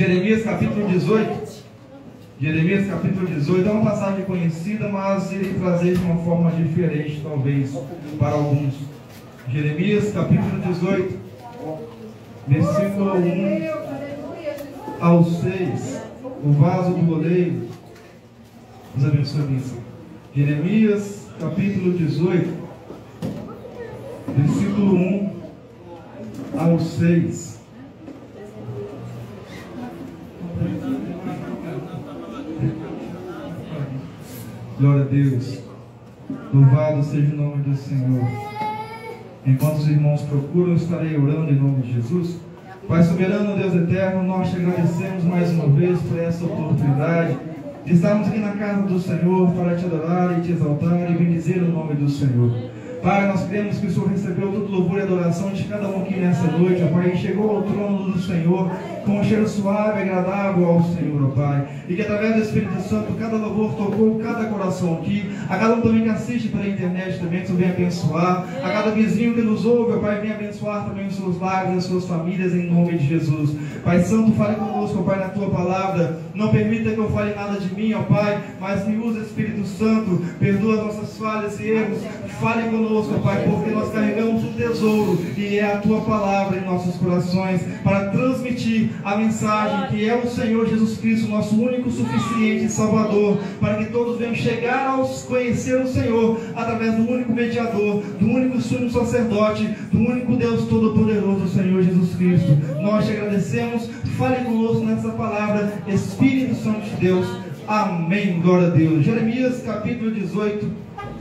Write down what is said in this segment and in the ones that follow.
Jeremias capítulo 18. Jeremias capítulo 18 é uma passagem conhecida, mas irei trazer de uma forma diferente, talvez, para alguns. Jeremias capítulo 18, versículo 1 ao 6. O vaso do oleiro. Deus abençoe isso. Jeremias capítulo 18, versículo 1 ao 6. Glória a Deus. Louvado seja o nome do Senhor. Enquanto os irmãos procuram, eu estarei orando em nome de Jesus. Pai soberano, Deus eterno, nós te agradecemos mais uma vez por essa oportunidade de estarmos aqui na casa do Senhor para te adorar e te exaltar e bendizer o nome do Senhor. Pai, nós cremos que o Senhor recebeu todo louvor e adoração de cada um aqui nessa noite, ó Pai, e chegou ao trono do Senhor com um cheiro suave e agradável ao Senhor, ó Pai, e que através do Espírito Santo cada louvor tocou cada coração aqui, a cada um também que assiste pela internet também, que o Senhor venha abençoar, a cada vizinho que nos ouve, ó Pai, venha abençoar também os seus lares, as suas famílias, em nome de Jesus. Pai Santo, fale conosco, ó Pai, na Tua palavra, não permita que eu fale nada de mim, ó Pai, mas me use, Espírito Santo, perdoa as nossas falhas e erros, fale conosco, ó Pai, porque nós carregamos um tesouro, e é a Tua palavra em nossos corações, para transmitir a mensagem que é o Senhor Jesus Cristo, nosso único, suficiente Salvador, para que todos venham chegar a conhecer o Senhor, através do único mediador, do único sumo sacerdote, do único Deus Todo-Poderoso, o Senhor Jesus Cristo. Nós te agradecemos, fale conosco nessa palavra, Espírito Santo de Deus. Amém, glória a Deus. Jeremias capítulo 18,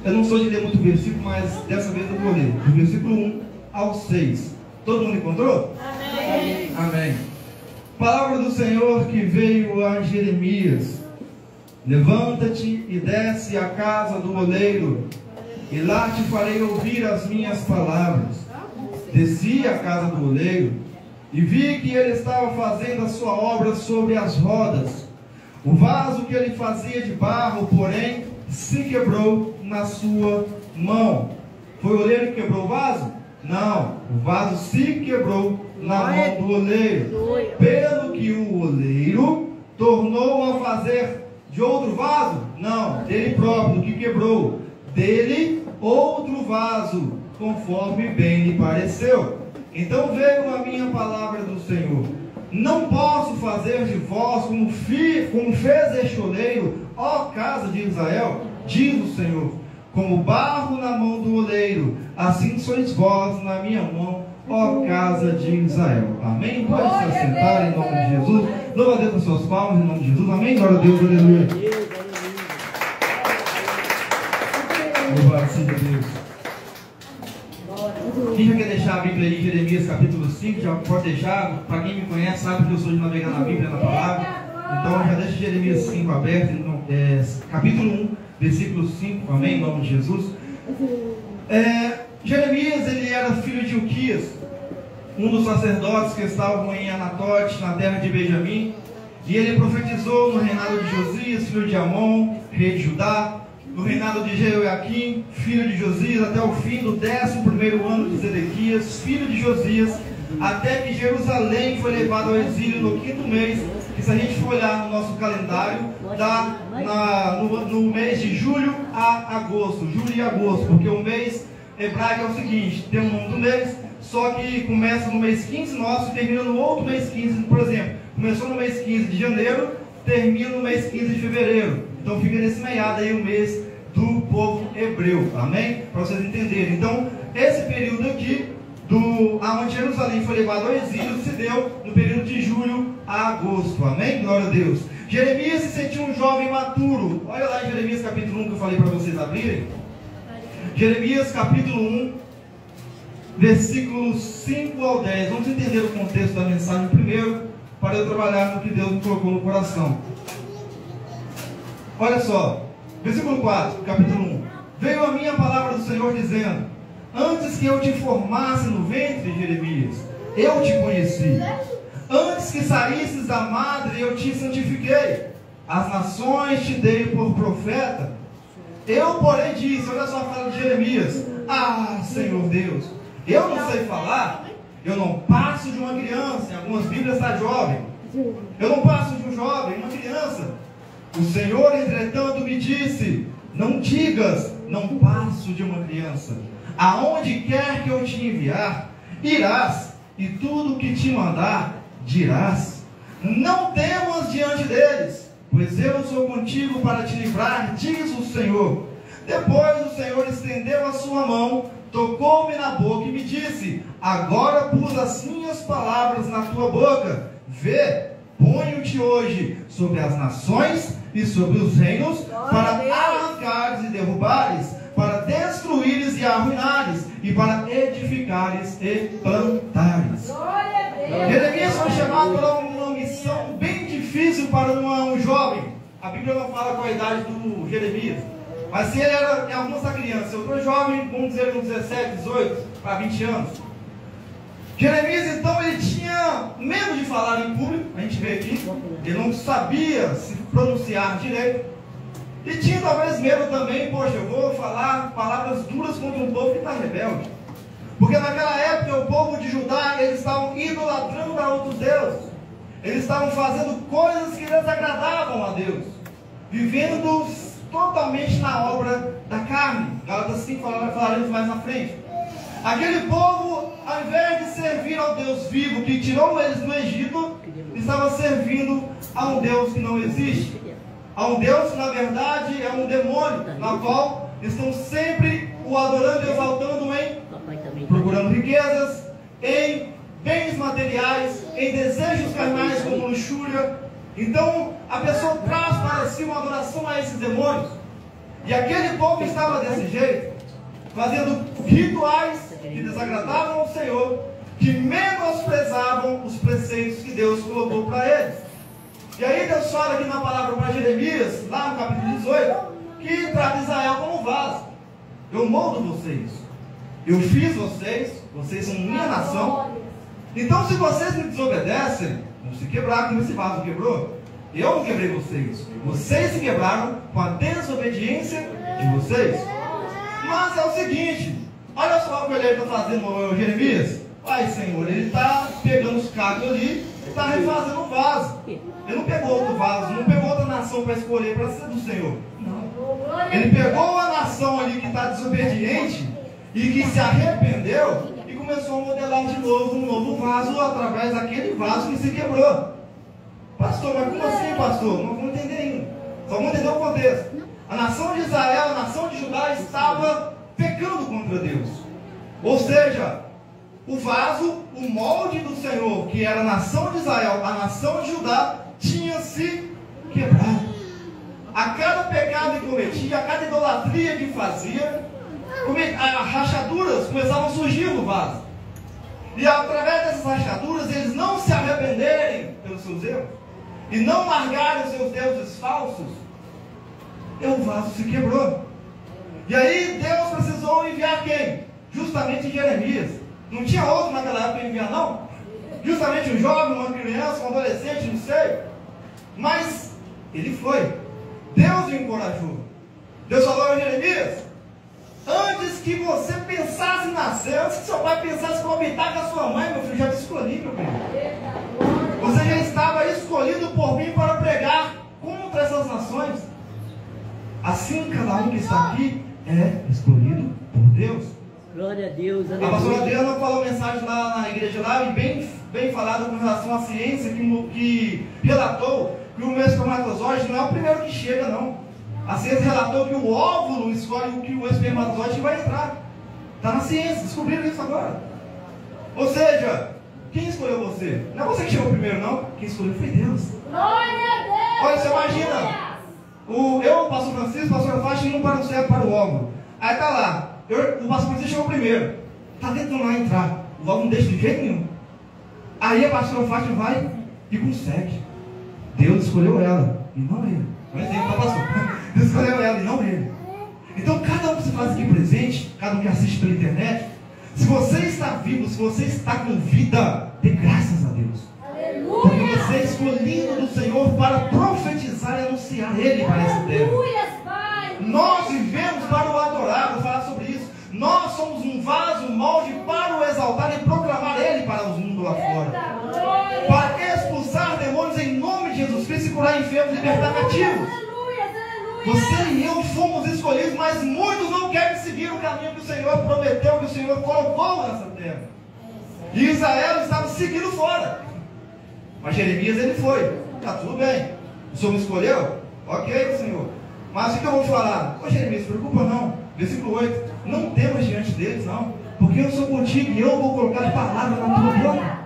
eu não sou de ler muito versículo, mas dessa vez eu vou ler, do versículo 1 ao 6. Todo mundo encontrou? Amém. Amém. Palavra do Senhor que veio a Jeremias: levanta-te e desce à casa do oleiro, e lá te farei ouvir as minhas palavras. Desci à casa do oleiro, e vi que ele estava fazendo a sua obra sobre as rodas. O vaso que ele fazia de barro, porém, se quebrou na sua mão. Foi o oleiro que quebrou o vaso? Não, o vaso se quebrou na mão do oleiro, pelo que o oleiro tornou a fazer de outro vaso? Não, dele próprio, que quebrou, dele outro vaso, conforme bem lhe pareceu. Então veio a minha palavra do Senhor: não posso fazer de vós como fez este oleiro, ó casa de Israel, diz o Senhor. Como barro na mão do oleiro, assim sois vós na minha mão, ó casa de Israel. Amém? Pode se assentar em nome de Jesus. Louva a Deus com suas palmas em nome de Jesus. Amém? Glória a Deus, aleluia. Louvado seja Deus. Quem já quer deixar a Bíblia aí, Jeremias capítulo 5, já pode deixar. Para quem me conhece, sabe que eu sou de navegar na Bíblia, na palavra. Então já deixa Jeremias 5 aberto, capítulo 1, versículo 5, amém, em nome de Jesus. Jeremias, ele era filho de Uquias, um dos sacerdotes que estavam em Anatote, na terra de Benjamim, e ele profetizou no reinado de Josias, filho de Amon, rei de Judá, no reinado de Jeoaquim, filho de Josias, até o fim do 11º ano de Zedequias, filho de Josias, até que Jerusalém foi levado ao exílio no 5º mês, que se a gente for olhar no nosso calendário, dá no mês de julho a agosto, julho e agosto, porque o mês hebraico é o seguinte, tem o nome do mês, só que começa no mês 15 nosso e termina no outro mês 15, por exemplo, começou no mês 15 de janeiro, termina no mês 15 de fevereiro, então fica nesse meiado aí o mês do povo hebreu, amém? Para vocês entenderem. Então, esse período aqui, aonde Jerusalém foi levado ao exílio, se deu no período de julho a agosto, amém? Glória a Deus. Jeremias se sentiu um jovem maturo. Olha lá em Jeremias capítulo 1 que eu falei para vocês abrirem. Jeremias capítulo 1, versículos 5 ao 10. Vamos entender o contexto da mensagem primeiro, para eu trabalhar no que Deus me colocou no coração. Olha só, versículo 4, capítulo 1. Veio a minha palavra do Senhor dizendo: antes que eu te formasse no ventre, Jeremias, eu te conheci. Antes que saísses da madre, eu te santifiquei. As nações te dei por profeta. Eu, porém, disse, olha só a fala de Jeremias: ah, Senhor Deus, eu não sei falar, eu não passo de uma criança, em algumas Bíblias está jovem. Eu não passo de um jovem, uma criança. O Senhor, entretanto, me disse: não digas, não passo de uma criança. Aonde quer que eu te enviar, irás, e tudo que te mandar, dirás. Não temas diante deles, pois eu sou contigo para te livrar, diz o Senhor. Depois o Senhor estendeu a sua mão, tocou-me na boca e me disse: agora pus as minhas palavras na tua boca. Vê, ponho-te hoje sobre as nações e sobre os reinos, para arrancares e derrubares, para destruíres e arruinares, e para edificares e plantares. Jeremias foi chamado para uma missão bem difícil para um jovem. A Bíblia não fala qual a idade do Jeremias, mas se ele era em alguns da criança, outro jovem, vamos dizer, com 17, 18 para 20 anos. Jeremias, então, ele tinha medo de falar em público, a gente vê aqui, ele não sabia se pronunciar direito, e tinha talvez medo também: poxa, eu vou falar palavras duras contra um povo que está rebelde, porque naquela época o povo de Judá, eles estavam idolatrando a outros deuses, eles estavam fazendo coisas que desagradavam a Deus, vivendo totalmente na obra da carne. Gálatas 5 falaremos mais na frente. Aquele povo, ao invés de servir ao Deus vivo que tirou eles do Egito, estava servindo a um Deus que não existe, a um Deus que na verdade é um demônio, na qual estão sempre o adorando e exaltando em procurando riquezas, em bens materiais, em desejos carnais como luxúria. Então a pessoa traz para si uma adoração a esses demônios, e aquele povo estava desse jeito, fazendo rituais que desagradavam ao Senhor, que menosprezavam os preceitos que Deus colocou para eles. E aí Deus fala aqui na palavra para Jeremias, lá no capítulo 18, que trata Israel como vaso. Eu moldo vocês, eu fiz vocês, vocês são minha nação. Então se vocês me desobedecem, vão se quebrar como esse vaso quebrou. Eu não quebrei vocês, vocês se quebraram com a desobediência de vocês. Mas é o seguinte, olha só o que ele está fazendo, Jeremias. Ai, Senhor, ele está pegando os cacos ali e está refazendo o vaso. Ele não pegou outro vaso, não pegou outra nação para escolher para ser do Senhor. Não. Ele pegou a nação ali que está desobediente e que se arrependeu e começou a modelar de novo um novo vaso através daquele vaso que se quebrou. Pastor, mas como assim, pastor? Não vamos entender ainda. Só vamos entender o contexto. A nação de Israel, a nação de Judá estava pecando contra Deus. Ou seja, o vaso, o molde do Senhor, que era a nação de Israel, a nação de Judá, tinha se quebrado. A cada pecado que cometia, a cada idolatria que fazia, rachaduras começavam a surgir no vaso. E através dessas rachaduras, eles não se arrependerem pelos seus erros e não largarem os seus deuses falsos, o vaso se quebrou. E aí Deus precisou enviar quem? Justamente Jeremias. Não tinha outro naquela época para enviar, não? Justamente um jovem, uma criança, um adolescente, não sei. Mas ele foi. Deus o encorajou. Deus falou a Jeremias: antes que você pensasse em nascer, antes que seu pai pensasse em habitar com a sua mãe, meu filho, já te escolhi, meu filho. Você já estava escolhido por mim para pregar contra essas nações. Assim, cada um que está aqui é escolhido por Deus. Glória a Deus. A pastora Adriana falou mensagem lá na igreja lá, e bem falado com relação à ciência, que relatou que o espermatozoide não é o primeiro que chega, não. A ciência relatou que o óvulo escolhe o que o espermatozoide vai entrar. Está na ciência, descobriram isso agora. Ou seja, quem escolheu você? Não é você que chegou primeiro, não. Quem escolheu foi Deus. Glória a Deus! Olha, você imagina, eu, o pastor Francisco, o pastor Faixa, indo para o céu, para o óvulo. Aí está lá, o pastor Francisco chegou primeiro. Está tentando lá entrar. O óvulo não deixa de jeito nenhum. Aí a pastora Faixa vai e consegue. Deus escolheu ela, e não ele. Não é exemplo, tá, pastor? Deus escolheu ela e não ele. Então, cada um que se faz aqui presente, cada um que assiste pela internet, se você está vivo, se você está com vida, dê graças a Deus. Aleluia! Porque você é escolhido do Senhor para profetizar e anunciar Ele para essa terra. Aleluia, Pai! Nós vivemos para o adorar, vou falar sobre isso. Nós somos um vaso, um molde para o exaltar e proclamar Ele para os mundos lá fora. Para expulsar demônios viemos libertar cativos. Aleluia, aleluia. Você e eu fomos escolhidos, mas muitos não querem seguir o caminho que o Senhor prometeu, que o Senhor colocou nessa terra. E Israel estava seguindo fora. Mas Jeremias, ele foi. Tá tudo bem. O Senhor me escolheu? Ok, Senhor. Mas o que eu vou falar? Ô Jeremias, se preocupa não. Versículo 8. Não temas diante deles, não. Porque eu sou contigo e eu vou colocar palavras na tua boca.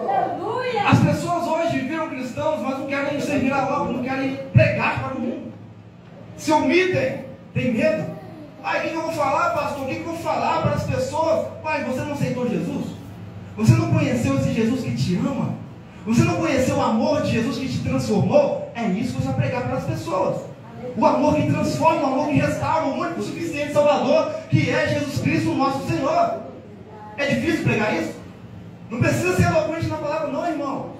Aleluia. As pessoas hoje viram cristãos, mas não querem servir a obra, não querem pregar para o mundo. Se omitem, tem medo. Aí o que eu vou falar, pastor? O que eu vou falar para as pessoas? Pai, você não aceitou Jesus? Você não conheceu esse Jesus que te ama? Você não conheceu o amor de Jesus que te transformou? É isso que você vai pregar para as pessoas. O amor que transforma, o amor que restaura, o único suficiente Salvador, que é Jesus Cristo, o nosso Senhor. É difícil pregar isso? Não precisa ser eloquente na palavra, não, irmão.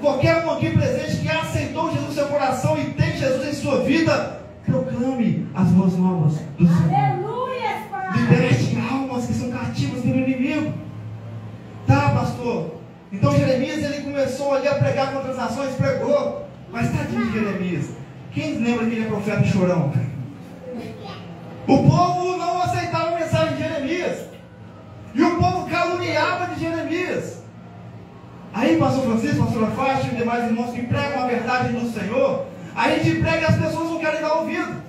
Qualquer um aqui presente que aceitou Jesus no seu coração e tem Jesus em sua vida, proclame as boas novas do Senhor. Aleluia, Pai. Liberte almas que são cativas pelo inimigo. Tá, pastor? Então Jeremias, ele começou ali a pregar contra as nações, pregou. Mas tadinho de Jeremias. Quem lembra que ele é profeta chorão? O povo não aceitava a mensagem de Jeremias. E o povo caluniava de Jeremias. Aí, pastor Francisco, pastor Afarte e demais irmãos que pregam a verdade do Senhor, a gente prega e as pessoas não querem dar ouvido.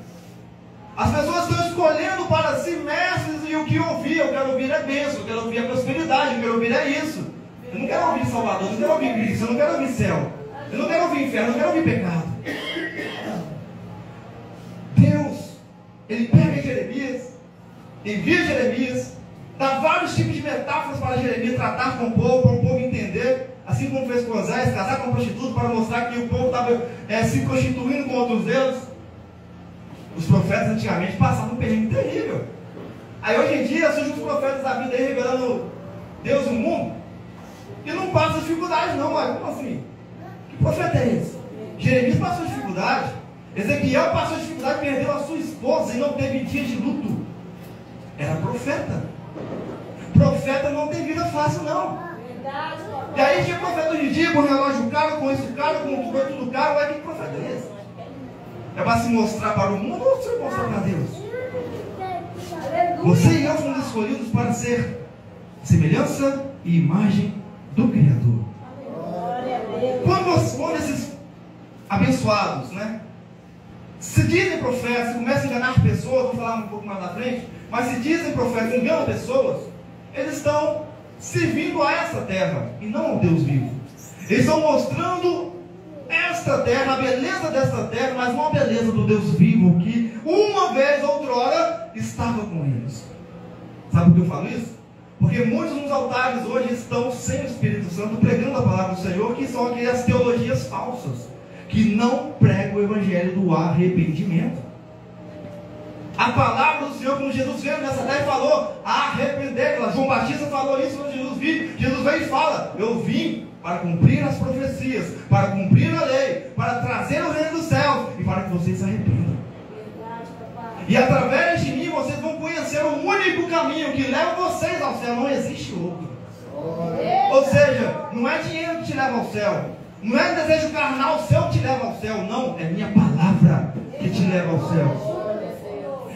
As pessoas estão escolhendo para si mestres e o que ouvir. Eu quero ouvir é bênção, eu quero ouvir a prosperidade, eu quero ouvir é isso. Eu não quero ouvir Salvador, eu não quero ouvir Cristo, eu não quero ouvir céu, eu não quero ouvir inferno, eu não quero ouvir pecado. Deus, ele pega Jeremias, envia Jeremias, dá vários tipos de metáforas para Jeremias tratar com o povo, para o povo entender, assim como fez com Osés, casar com a prostituta para mostrar que o povo estava se constituindo com outros deuses. Os profetas antigamente passavam um perrengue terrível. Aí hoje em dia surgem os profetas da vida aí revelando Deus no mundo, e não passa dificuldade não, mas como assim? Que profeta é esse? Jeremias passou dificuldade, Ezequiel passou dificuldade, perdeu a sua esposa e não teve dia de luto. Era profeta. Profeta não tem vida fácil não. Verdade, papai. E aí tinha profeta de dia, com relógio caro, com isso caro, com tudo caro. Ué, que profeta é esse? É para se mostrar para o mundo ou se mostrar para Deus? Aleluia. Você e eu fomos escolhidos para ser semelhança e imagem do Criador. Glória a Deus. Quando esses abençoados, né, se dizem profetas, começam a enganar pessoas, vou falar um pouco mais na frente, mas se dizem profetas, enganam pessoas, eles estão servindo a essa terra e não ao Deus vivo. Eles estão mostrando esta terra, a beleza desta terra, mas não a beleza do Deus vivo que uma vez, outrora, estava com eles. Sabe por que eu falo isso? Porque muitos nos altares hoje estão sem o Espírito Santo, pregando a palavra do Senhor, que são aquelas teologias falsas, que não pregam o evangelho do arrependimento. A palavra do Senhor, quando Jesus veio nessa terra e falou, arrependei-vos. João Batista falou isso quando Jesus veio. Jesus veio e fala, eu vim para cumprir as profecias, para cumprir a lei, para trazer o reino dos céus e para que vocês se arrependam. Verdade, papai. E através de mim vocês vão conhecer o único caminho que leva vocês ao céu. Não existe outro. Ou seja, não é dinheiro que te leva ao céu, não é desejo carnal seu que te leva ao céu, não, é minha palavra que te leva ao céu.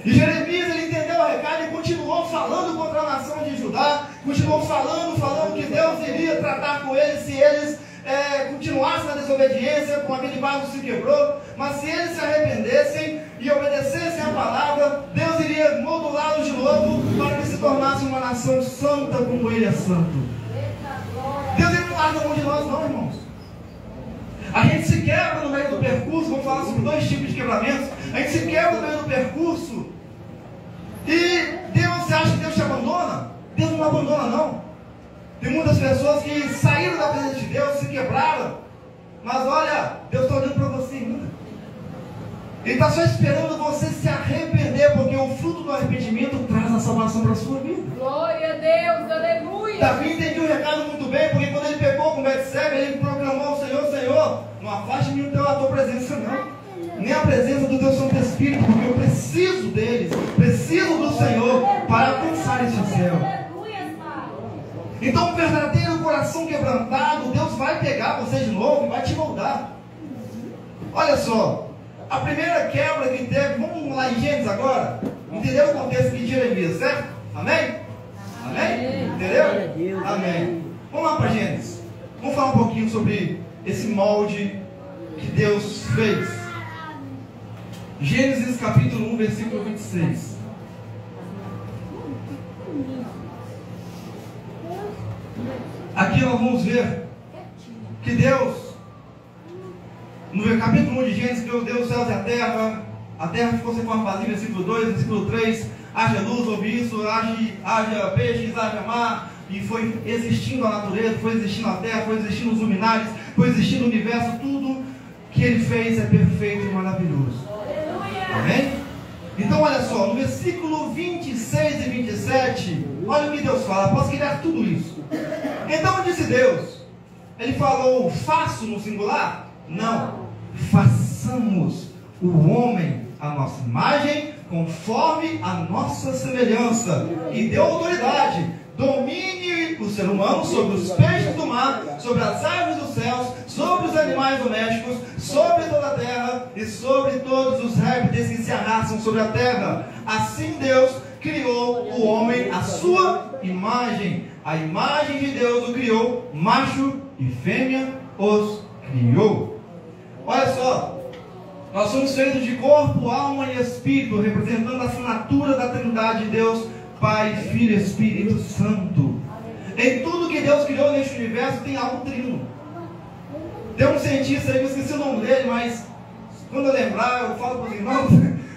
E Jeremias, ele entendeu o recado e continuou falando contra a nação de Judá, continuou falando que Deus iria tratar com eles se eles continuassem na desobediência, com aquele vaso se quebrou, mas se eles se arrependessem e obedecessem a palavra, Deus iria modulá-los de novo para que se tornassem uma nação santa como Ele é santo. Deus não larga a mão de nós não, irmãos. A gente se quebra no meio do percurso, vamos falar sobre 2 tipos de quebramentos. A gente se quebra no meio do percurso e Deus, você acha que Deus te abandona? Deus não abandona não. Tem muitas pessoas que saíram da presença de Deus, se quebraram, mas olha, Deus está olhando para você ainda. Ele está só esperando você se arrepender, porque o fruto do arrependimento traz a salvação para a sua vida. Glória a Deus, aleluia. Davi entendeu o recado muito bem, porque quando ele pecou com Betseba, ele proclamou ao Senhor, Senhor, não afaste de mim a tua presença não, nem a presença do teu Santo Espírito, porque eu preciso deles, preciso do Senhor para alcançar esse céu. Aleluia, Pai. Então, um verdadeiro coração quebrantado, Deus vai pegar você de novo e vai te moldar. Olha só, a primeira quebra que teve, vamos lá em Gênesis agora, entendeu o contexto de Jeremias, certo? Amém? Amém? Entendeu? Amém. Vamos lá para Gênesis. Vamos falar um pouquinho sobre esse molde que Deus fez. Gênesis capítulo 1, versículo 26. Aqui nós vamos ver que Deus, no capítulo 1 de Gênesis, criou Deus os céus e a terra ficou sem forma vazia, versículo 2, versículo 3, haja luz, ouve isso, haja peixes, haja mar, e foi existindo a natureza, foi existindo a terra, foi existindo os luminares, foi existindo o universo, tudo que Ele fez é perfeito e maravilhoso. Amém? Então olha só, no versículo 26 e 27, olha o que Deus fala, após criar tudo isso. Então disse Deus, Ele falou, faço no singular? Não, façamos o homem à nossa imagem, conforme a nossa semelhança, e deu autoridade, domine o ser humano sobre os peixes do mar, sobre as aves dos céus, sobre os animais domésticos, sobre toda a terra e sobre todos os répteis que se arrastam sobre a terra. Assim Deus criou o homem à sua imagem. A imagem de Deus o criou, macho e fêmea os criou. Olha só, nós somos feitos de corpo, alma e espírito, representando a assinatura da Trindade de Deus, Pai, Filho e Espírito Santo. Em tudo que Deus criou neste universo tem algo trino. Tem um cientista aí, eu esqueci o nome dele, mas quando eu lembrar eu falo para os irmãos.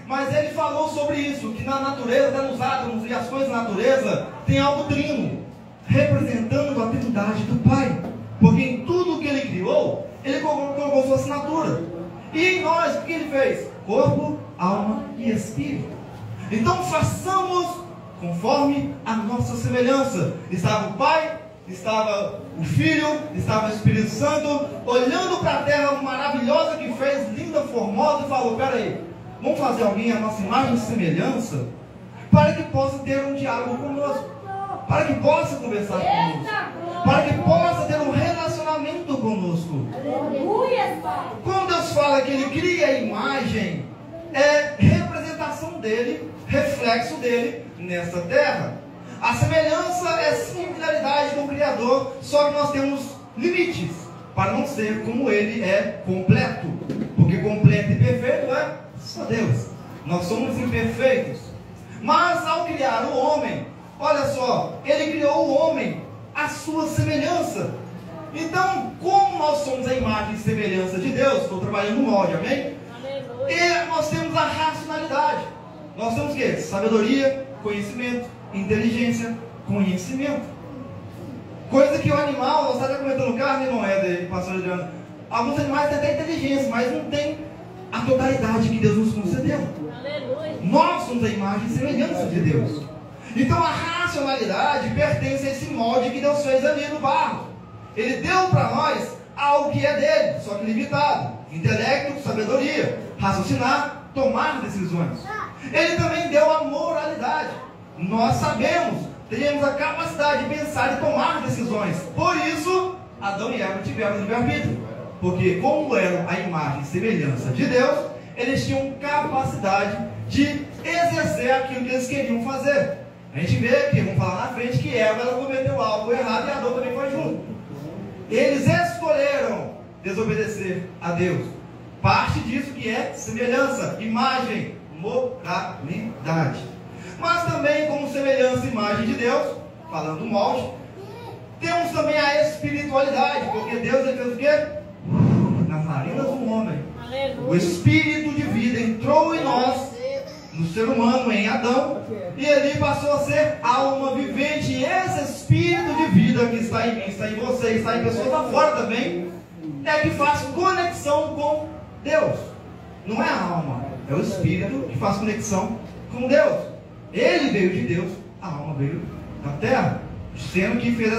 Mas ele falou sobre isso, que na natureza, até nos átomos e as coisas da natureza, tem algo trino, representando a Trindade do Pai. Porque em tudo que Ele criou, Ele colocou sua assinatura. E em nós, o que Ele fez? Corpo, alma e espírito. Então façamos conforme a nossa semelhança. Estava o Pai, estava o Filho, estava o Espírito Santo, olhando para a terra maravilhosa que fez, linda, formosa, e falou, peraí, vamos fazer alguém a nossa imagem e semelhança, para que possa ter um diálogo conosco, para que possa conversar conosco, para que possa ter um relacionamento conosco. Quando Deus fala que Ele cria a imagem, é representação dele, reflexo dele nessa terra. A semelhança é similaridade com o Criador, só que nós temos limites, para não ser como Ele é completo, porque completo e perfeito é só Deus. Nós somos imperfeitos. Mas ao criar o homem, olha só, Ele criou o homem à sua semelhança. Então, como nós somos a imagem e semelhança de Deus, estou trabalhando no molde, amém? E nós temos a racionalidade. Nós temos o quê? Sabedoria, conhecimento, inteligência, conhecimento. Coisa que o animal, nós estávamos comentando no carro, irmão Éder e pastor Adriano, alguns animais têm até inteligência, mas não tem a totalidade que Deus nos concedeu. Nós somos a imagem e semelhança de Deus. Então a racionalidade pertence a esse molde que Deus fez ali no barro. Ele deu para nós algo que é dele, só que limitado: intelecto, sabedoria, raciocinar, tomar decisões. Ele também deu a moralidade. Nós sabemos, temos a capacidade de pensar e tomar decisões. Por isso, Adão e Eva tiveram livre-arbítrio. Porque como eram a imagem e semelhança de Deus, eles tinham capacidade de exercer aquilo que eles queriam fazer. A gente vê que, vamos falar na frente, que Eva ela cometeu algo errado e Adão também foi junto. Eles escolheram desobedecer a Deus. Parte disso que é semelhança, imagem, moralidade. Mas também como semelhança e imagem de Deus, falando do molde, temos também a espiritualidade, porque Deus ele fez o quê? Nas narinas do homem. O espírito de vida entrou em nós, no ser humano, em Adão, e ele passou a ser alma vivente. E esse espírito de vida que está em mim, está em você, está em pessoas lá fora também, é que faz conexão com Deus. Não é a alma, é o espírito que faz conexão com Deus. Ele veio de Deus, a alma veio da terra, sendo que fez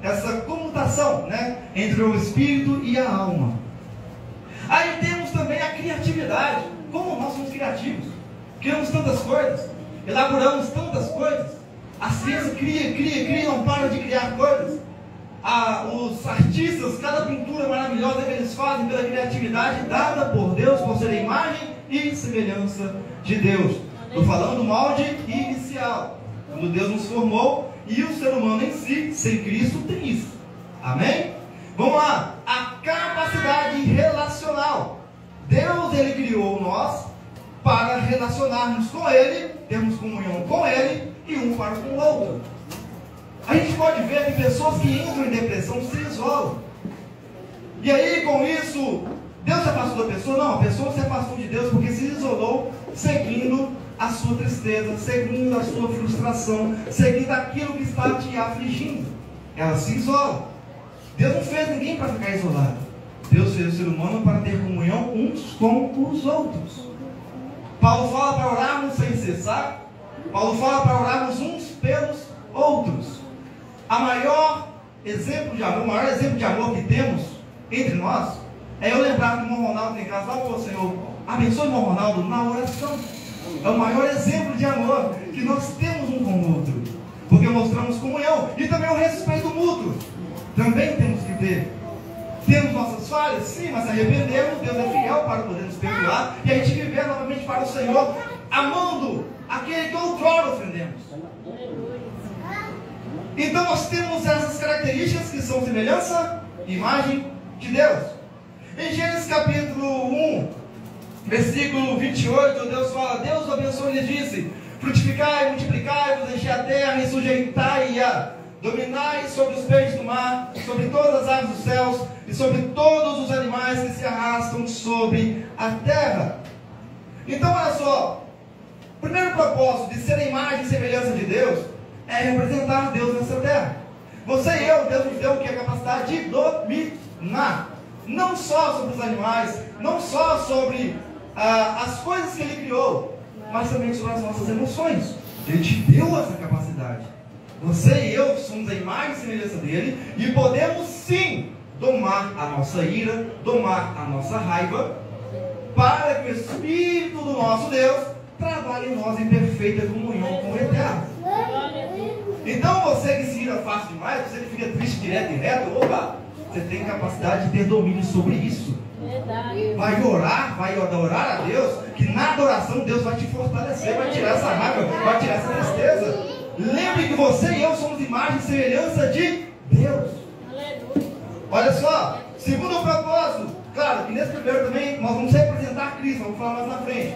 essa comutação, né, entre o espírito e a alma. Aí temos também a criatividade. Como nós somos criativos, criamos tantas coisas, elaboramos tantas coisas. A ciência cria, não para de criar coisas. os artistas, cada pintura maravilhosa que eles fazem pela criatividade dada por Deus, por ser a imagem e semelhança de Deus. Estou falando do molde inicial, quando Deus nos formou, e o ser humano em si, sem Cristo, tem isso. Amém? Vamos lá. A capacidade relacional. Deus, Ele criou nós para relacionarmos com Ele, termos comunhão com Ele e um para com o outro. A gente pode ver que pessoas que entram em depressão se isolam. E aí, com isso, Deus se afastou da pessoa? Não, a pessoa se afastou de Deus porque se isolou, seguindo a sua tristeza, seguindo a sua frustração, seguindo aquilo que está te afligindo. Ela se isola. Deus não fez ninguém para ficar isolado. Deus fez o ser humano para ter comunhão uns com os outros. Paulo fala para orarmos sem cessar. Paulo fala para orarmos uns pelos outros. O maior exemplo de amor que temos entre nós é eu lembrar que o irmão Ronaldo em casa, lá, Senhor, abençoe o irmão Ronaldo na oração. É o maior exemplo de amor que nós temos um com o outro, porque mostramos comunhão e também o respeito mútuo. Também temos que ter. Temos nossas falhas, sim, mas arrependemos. Deus é fiel para poder nos perdoar e a gente viver novamente para o Senhor, amando aquele que outrora ofendemos. Então nós temos essas características que são semelhança e imagem de Deus. Em Gênesis capítulo 1, versículo 28, Deus fala: Deus abençoou e lhe disse: frutificai, multiplicai-vos, enchei a terra e sujeitai-a, dominai sobre os peixes do mar, sobre todas as aves dos céus e sobre todos os animais que se arrastam sobre a terra. Então olha só, o primeiro propósito de ser a imagem e semelhança de Deus é representar Deus nessa terra. Você e eu, Deus nos deu o que? A capacidade de dominar. Não só sobre os animais, não só sobre as coisas que Ele criou, mas também sobre as nossas emoções. Ele te deu essa capacidade. Você e eu somos a imagem e semelhança dele e podemos sim domar a nossa ira, domar a nossa raiva, para que o Espírito do nosso Deus trabalhe em nós em perfeita comunhão com o Eterno. Então você que se ira fácil demais, você que fica triste direto e reto, opa, você tem capacidade de ter domínio sobre isso. Vai orar a Deus, que na adoração Deus vai te fortalecer, vai tirar essa raiva, vai tirar essa tristeza. Lembre que você e eu somos imagem e semelhança de Deus. Olha só, segundo propósito, claro que nesse primeiro também nós vamos representar Cristo, vamos falar mais na frente.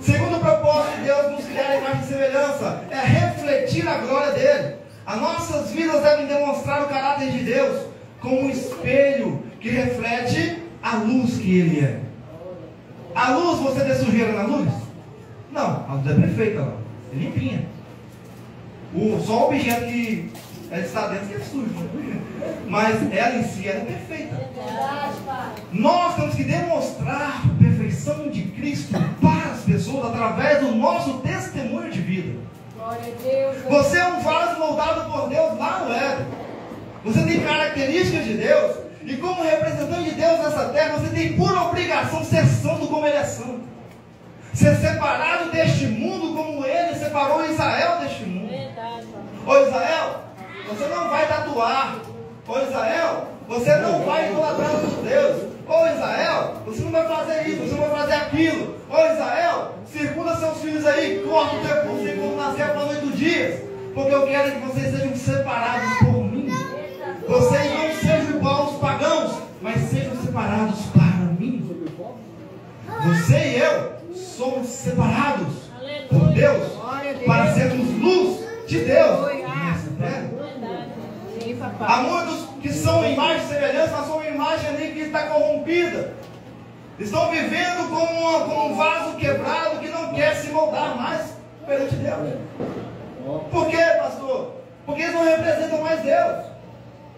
Segundo propósito de Deus nos criar a imagem e semelhança é refletir a glória dele. As nossas vidas devem demonstrar o caráter de Deus como um espelho que reflete a luz que Ele é. A luz, você vê sujeira na luz? Não, a luz é perfeita lá, é limpinha. Só o objeto que está dentro que é sujo, mas ela em si é perfeita. Nós temos que demonstrar a perfeição de Cristo para as pessoas através do nosso testemunho de vida. Você é um vaso moldado por Deus lá no Éden. Você tem características de Deus, e como representante de Deus nessa terra, você tem por obrigação de ser santo como Ele é santo. Ser separado deste mundo como Ele separou Israel deste mundo. Ô Israel, você não vai tatuar. Ô Israel, você não vai idolatrar outros deuses. Ô Israel, você não vai fazer isso, você não vai fazer aquilo. Ô Israel, circunda seus filhos aí, corta o teu pulso quando nascer para 8 dias. Porque eu quero que vocês sejam separados por mim. Vocês não sejam igual aos pagãos, mas sejam separados para mim. Você e eu somos separados por Deus para sermos luz de Deus nessa terra. Há muitos que são imagem e semelhança, mas são uma imagem ali que está corrompida. Estão vivendo como um vaso quebrado que não quer se moldar mais perante Deus. Por quê, pastor? Porque eles não representam mais Deus.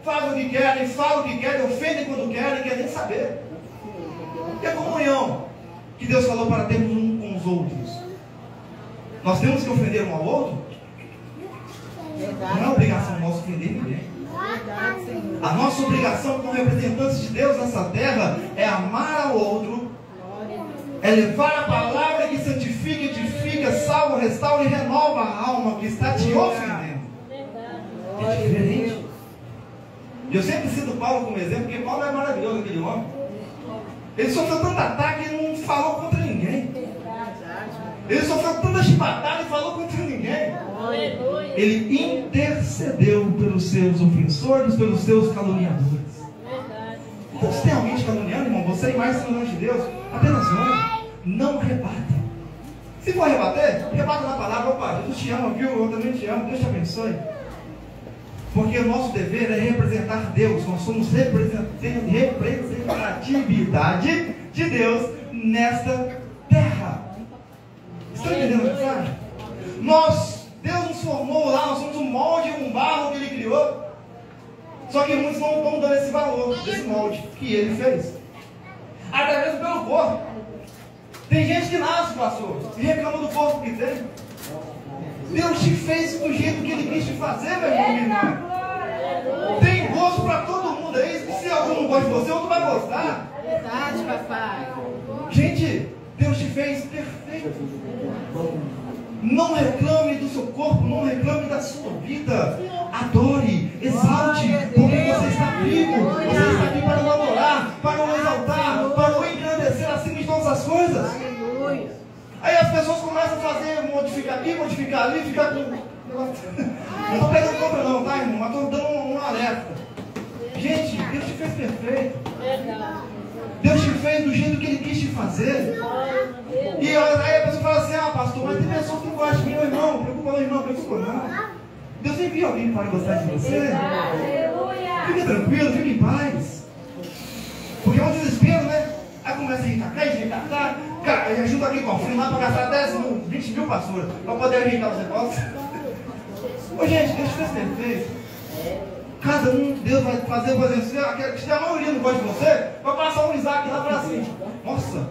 Fazem o que querem, falam o que querem, ofendem quando querem, querem nem saber. E a comunhão que Deus falou para termos um com os outros? Nós temos que ofender um ao outro? Não é obrigação nossa ofender ninguém. A nossa obrigação como representantes de Deus nessa terra é amar ao outro, é levar a palavra que santifica, edifica, salva, restaura e renova a alma que está te ofendendo. É diferente. Eu sempre cito Paulo como exemplo, porque Paulo é maravilhoso, aquele homem. Ele sofreu tanto ataque e não falou contra ninguém. Ele sofreu tanta chibatada e falou contra ninguém. Ele intercedeu pelos seus ofensores, pelos seus caluniadores. Então, se tem alguém te caluniando, irmão, você é mais ignorante de Deus, apenas ore, não rebata. Se for rebater, rebata na palavra. Opa, Jesus te ama, viu? Eu também te amo, Deus te abençoe. Porque o nosso dever é representar Deus. Nós somos representatividade de Deus nesta terra. Estão entendendo a mensagem? Deus nos formou lá, nós somos um molde, um barro que Ele criou. Só que muitos não estão dando esse valor, desse molde que Ele fez. Até mesmo pelo corpo. Tem gente que nasce, pastor, e reclama do corpo que tem. Deus te fez do jeito que Ele quis te fazer, meu irmão, minha irmã. Tem gosto para todo mundo. É isso que se algum não gosta de você, outro vai gostar. Verdade, papai. Gente, Deus te fez perfeito. Não reclame do seu corpo, não reclame da sua vida. Adore, exalte, porque você está vivo. Você está aqui para o adorar, para o exaltar, para o engrandecer acima de todas as coisas. Aí as pessoas começam a fazer, modificar aqui, modificar ali, ficar com... Não estou pegando contra não, tá, irmão? Mas estou dando um alerta. Gente, Deus te fez perfeito. Deus te fez do jeito que Ele quis te fazer. E aí a pessoa fala assim, pastor, mas tem pessoas que não gostam de mim, meu irmão. Preocupa não, irmão, preocupa não. Deus envia alguém para gostar de você. Fique tranquilo, fique em paz. Porque é um desespero, né? Aí começa a enricar, cara, junta aqui cofrinho lá para gastar 10 mil, 20 mil pastoras, para poder ajeitar os negócios. Ô gente, Deus te fez perfeito. Cada um, Deus vai fazer, por exemplo, se a maioria não gosta de você, vai passar um Isaac lá para assim. Nossa,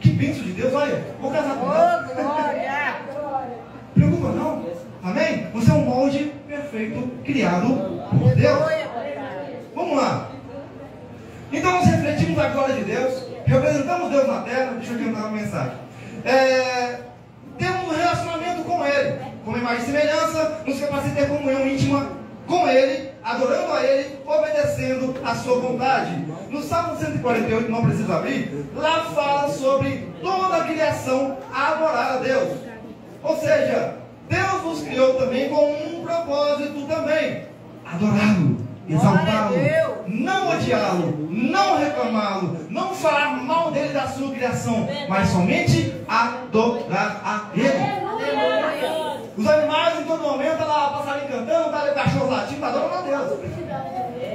que bênção de Deus, olha, vou casar com ela. Preocupa não, amém? Você é um molde perfeito, criado por Deus. Vamos lá. Então nós refletimos a glória de Deus, representamos Deus na terra. Deixa eu adiantar uma mensagem. Temos um relacionamento com Ele, com imagem e semelhança, nos capacita a ter comunhão íntima com Ele, adorando a Ele, obedecendo a sua vontade. No Salmo 148, não precisa abrir, lá fala sobre toda a criação a adorar a Deus. Ou seja, Deus nos criou também com um propósito também: adorá-lo, exaltá-lo, não odiá-lo, não reclamá-lo, não falar mal dele, da sua criação, mas somente adorar a Ele. Os animais em todo momento, tá lá o passarinho cantando, tá ali o cachorro latindo, tá adorando a Deus.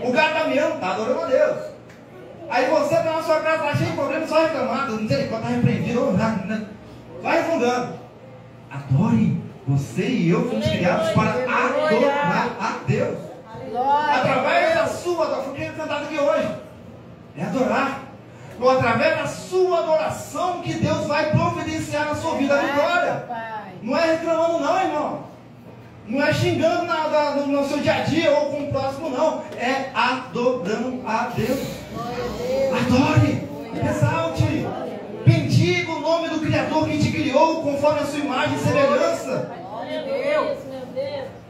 O gato caminhando, tá adorando a Deus. Aí você tá na sua casa, tá cheio de problemas, só reclamando, não sei, tá repreendido, vai refundando. Adore, você e eu fomos criados para adorar a Deus. Através da sua adoração, que é cantado aqui hoje, é adorar. Ou através da sua adoração que Deus vai providenciar na sua vida a vitória. Não é reclamando não, irmão. Não é xingando no seu dia a dia ou com o próximo, não. É adorando a Deus. Adore, exalte, bendiga o nome do Criador que te criou conforme a sua imagem e semelhança.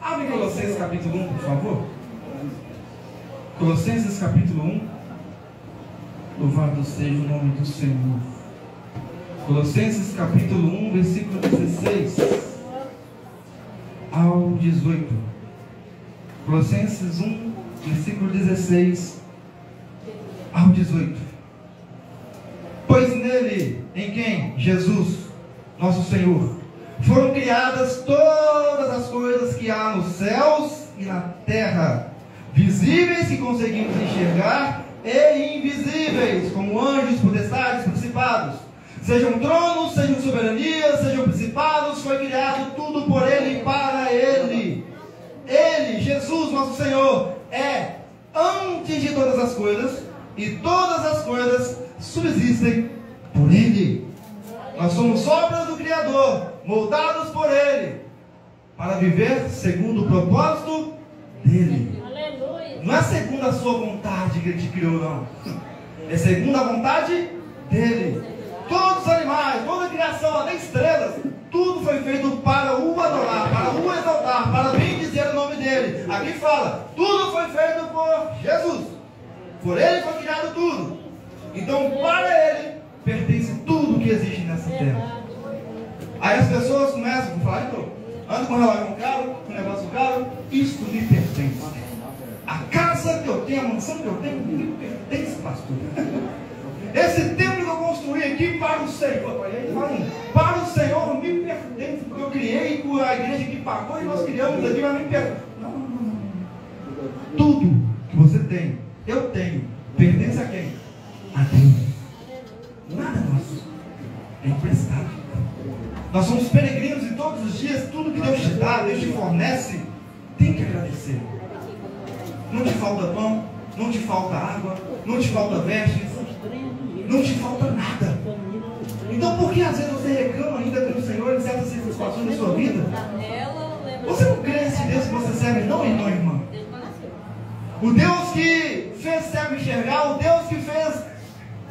Abre Colossenses capítulo 1, por favor. Colossenses capítulo 1. Louvado seja o nome do Senhor. Colossenses capítulo 1, versículo 16 ao 18. Colossenses 1, versículo 16 ao 18. Pois nele, em quem? Jesus, nosso Senhor, foram criadas todas as coisas que há nos céus e na terra, visíveis que conseguimos enxergar e invisíveis, como anjos, potestades, principados. Sejam tronos, sejam soberanias, sejam principados, foi criado tudo por Ele e para Ele. Ele, Jesus, nosso Senhor, é antes de todas as coisas, e todas as coisas subsistem por Ele. Nós somos obras do Criador, moldados por Ele, para viver segundo o propósito dEle. Não é segundo a sua vontade que Ele te criou, não. É segundo a vontade dEle. Todos os animais, toda a criação, até estrelas, tudo foi feito para o adorar, para o exaltar, para bendizer o nome dEle. Aqui fala, tudo foi feito por Jesus. Por Ele foi criado tudo. Então, para Ele, pertence tudo que existe nessa terra. Aí as pessoas começam a falar, então, ando com um relógio caro, com um negócio caro, isto me pertence. A casa que eu tenho, a mansão que eu tenho, me pertence, pastor. Esse templo que eu construí aqui para o Senhor, para o Senhor me pertence, porque eu criei, a igreja que pagou e nós criamos aqui, mas me pertence. Não. Tudo que você tem, eu tenho, pertence a quem? A Deus. Nada nosso. É emprestado. Nós somos peregrinos e todos os dias, tudo que Deus te dá, Deus te fornece, tem que agradecer. Não te falta pão, não te falta água, não te falta vestes, não te falta nada. Então por que às vezes você reclama ainda com o Senhor em certas situações da sua vida? Você não crê nesse Deus que você serve, não, irmão e irmã? O Deus que fez cego enxergar, o Deus que fez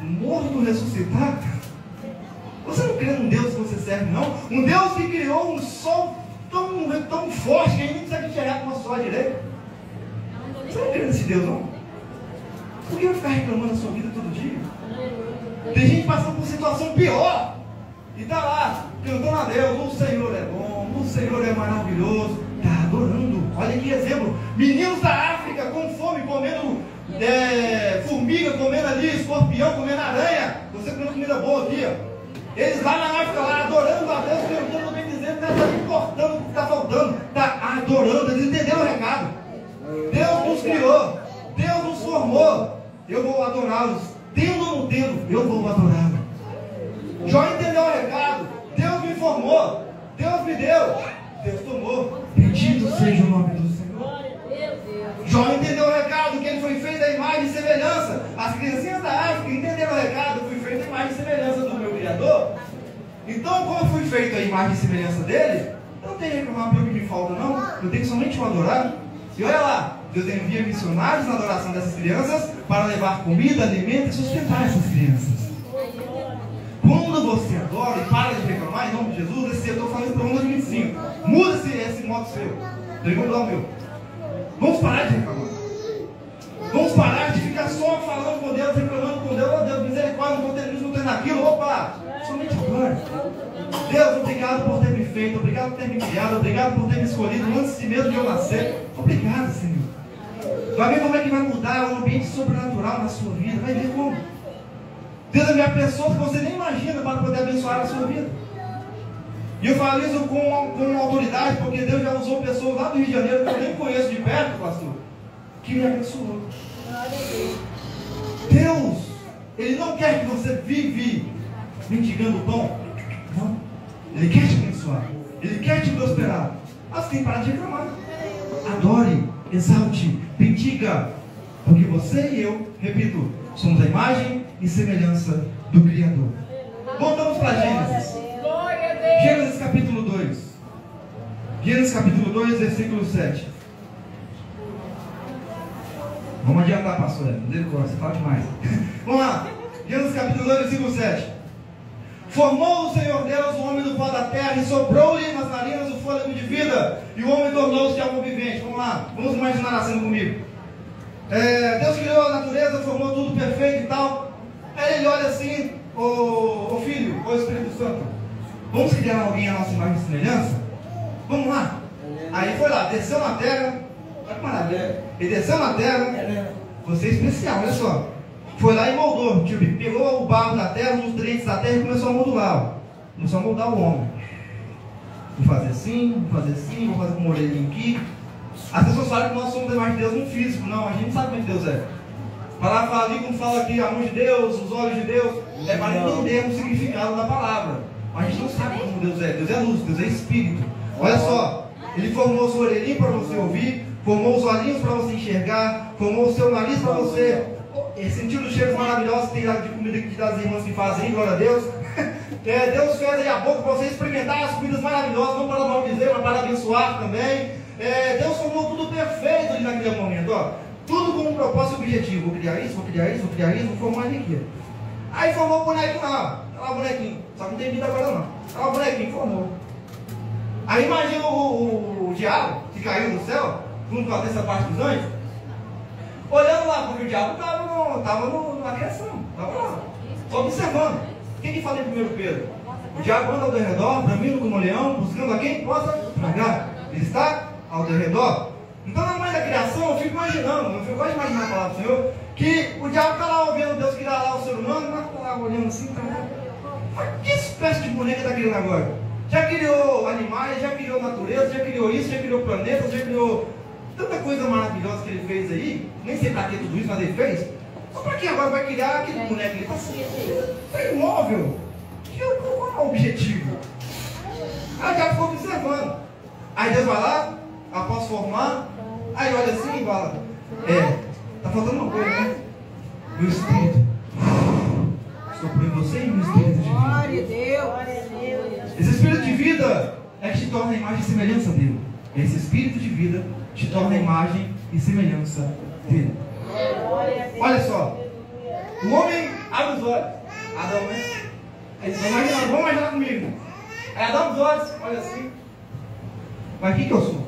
morto ressuscitar. Você não crê num Deus que você serve, não? Um Deus que criou um sol tão forte que a gente não consegue enxergar com a sua direita. Você não crê nesse Deus, não? Por que vai ficar reclamando da sua vida todo dia? Tem gente passando por situação pior e está lá, cantando a Deus, o Senhor é bom, o Senhor é maravilhoso, está adorando. Olha que exemplo, meninos da África com fome, comendo formiga, comendo ali, escorpião, comendo aranha. Você comendo comida boa aqui, ó. Eles lá na África, lá adorando a Deus, perguntando, bem dizendo, não está importando o que está faltando, está adorando. Eles entenderam o recado. Deus nos criou, Deus nos formou, eu vou adorá-los, tendo ou não tendo, eu vou adorá-los. Jó entendeu o recado, Deus me formou, Deus me deu, Deus tomou, bendito seja o nome do Senhor. Jó entendeu o recado, que ele foi feito à imagem e semelhança. As criancinhas da África entenderam o recado, eu fui feito à imagem e semelhança do meu Criador. Então, como eu fui feito à imagem e semelhança dele, eu não tenho que reclamar pelo que me falta, não. Eu tenho que somente o adorar. E olha lá, Deus envia missionários na adoração dessas crianças para levar comida, alimento e sustentar essas crianças. Quando você adora e para de reclamar em nome de Jesus, eu estou falando para o mundo 25. Muda esse modo seu. Eu vou mudar o meu. Vamos parar de reclamar. Vamos parar de ficar só falando com Deus, reclamando com Deus. Oh Deus, misericórdia, não vou ter isso, não tenho aquilo. Opa! Somente agora. Deus, obrigado por ter me feito, obrigado por ter me criado, obrigado por ter me escolhido antes de mesmo de eu nascer. Obrigado, Senhor. Vai ver como é que vai mudar o ambiente sobrenatural na sua vida. Vai ver como. Deus envia pessoas que você nem imagina para poder abençoar a sua vida. E eu falo isso com autoridade, porque Deus já usou pessoas lá do Rio de Janeiro que eu nem conheço de perto, pastor, que me abençoou. Deus, Ele não quer que você vive mendigando pão. Não. Ele quer te abençoar. Ele quer te prosperar. Mas você tem que parar de reclamar. Adore, exalte, bendiga. Porque você e eu, repito, somos a imagem e semelhança do Criador. Voltamos para Gênesis. Gênesis capítulo 2. Gênesis capítulo 2, versículo 7. Vamos adiantar, pastor. Misericórdia, você fala demais. Vamos lá. Gênesis capítulo 2, versículo 7. Formou o Senhor Deus o homem do pó da terra e soprou-lhe nas narinas o fôlego de vida, e o homem tornou-se algo vivente. Vamos lá, vamos imaginar a cena comigo. Deus criou a natureza, formou tudo perfeito e tal. Aí ele olha assim, ô filho, ô Espírito Santo, vamos criar alguém à nossa imagem e semelhança? Vamos lá. Aí foi lá, desceu na terra. Olha que maravilha. Ele desceu na terra. Você é especial, olha só. Foi lá e moldou. Tipo, pegou o barro da terra, os nutrientes da terra e começou a modular. Ó. Começou a moldar o homem. Vou fazer assim, vou fazer com uma orelhinha aqui. As pessoas falam que nós somos a imagem de Deus no físico. Não, a gente não sabe como é que Deus é. A palavra fala ali, como fala aqui, a mão de Deus, os olhos de Deus. É para entender o significado da palavra. Mas a gente não sabe como Deus é. Deus é luz, Deus é espírito. Olha só, Ele formou a sua orelhinha para você ouvir, formou os olhinhos para você enxergar, formou o seu nariz para você sentir os cheiros maravilhosos que tem de comida que das irmãs que fazem, glória a Deus. Deus fez aí a boca para você experimentar as comidas maravilosas, não para maldizer, mas para abençoar também. Deus formou tudo perfeito ali naquele momento, ó. Tudo com um propósito objetivo. Vou criar isso, vou criar isso, vou criar isso, vou formar aqui. Aí formou o bonequinho lá, ó. Tá lá o bonequinho. Só que não tem vida agora não. Tá lá o bonequinho, formou. Aí imagina o diabo que caiu do céu, junto com a terça parte dos anjos. olhando lá, porque o diabo estava na criação, estava lá, só observando. O que fala em 1 Pedro? O diabo anda ao redor, bramindo como um leão, buscando a quem possa tragar. Ele está ao redor. Então, na mãe da criação, eu fico imaginando, eu gosto de imaginar a palavra do Senhor, que o diabo está lá ouvindo Deus criar lá o ser humano, mas está lá olhando assim, mas que espécie de boneca está criando agora? Já criou animais, já criou natureza, já criou isso, já criou planetas, já criou tanta coisa maravilhosa que ele fez aí, nem sei para que tudo isso, mas ele fez. Só para que agora vai criar aquele boneco? Ele está imóvel. Qual é o objetivo? Aí o diabo ficou observando. Aí Deus vai lá, após formar, aí olha assim e fala: tá faltando uma coisa, né? Meu espírito. Estou por você e meu espírito de vida. Glória a Deus. Esse espírito de vida é que te torna a imagem e semelhança dele. Esse espírito de vida te torna a imagem e semelhança dele. Olha só. O homem abre os olhos. Adão, né? Vamos imaginar comigo. Aí Adão os olhos, olha assim. Mas o que eu sou?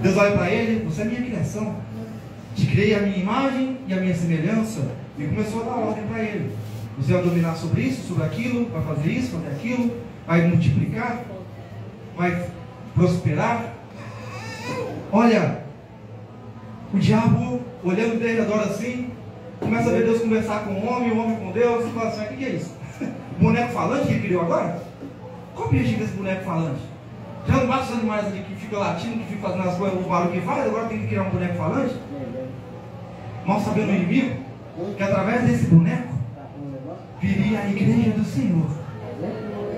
Deus olha para ele: você é minha criação. Te criei a minha imagem e a minha semelhança. E começou a dar ordem para ele: você vai dominar sobre isso, sobre aquilo, vai fazer isso, fazer aquilo, vai multiplicar, vai prosperar. Olha, o diabo olhando dele adora assim, começa a ver Deus conversar com o homem com Deus, e fala assim: o que é isso? Boneco falante que ele criou agora? Qual o objetivo desse boneco falante? Já não basta os animais ali que ficam latindo, que ficam fazendo as coisas, o barulho que faz, agora tem que criar um boneco falante? Mal sabendo o inimigo que através desse boneco viria a igreja do Senhor,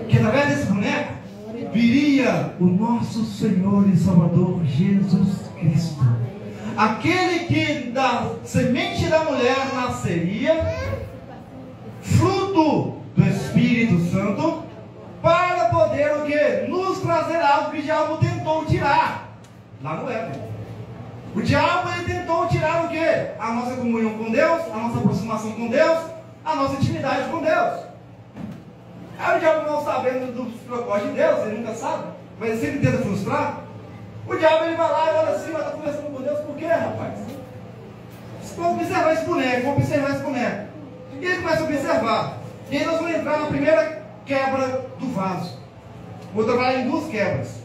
que através desse boneco viria o nosso Senhor e Salvador Jesus Cristo, aquele que da semente da mulher nasceria, fruto do Espírito Santo, para poder o quê? Nos trazer algo que o diabo tentou tirar lá no Éden. O diabo ele tentou tirar o quê? A nossa comunhão com Deus, a nossa aproximação com Deus, a nossa intimidade com Deus. Aí o diabo, não sabendo dos propósitos de Deus, ele nunca sabe, mas ele sempre tenta frustrar. O diabo ele vai lá e olha assim: mas está conversando com Deus por quê, rapaz? Vamos observar esse boneco, E ele começa a observar. E aí nós vamos entrar na primeira quebra do vaso. Vou trabalhar em duas quebras.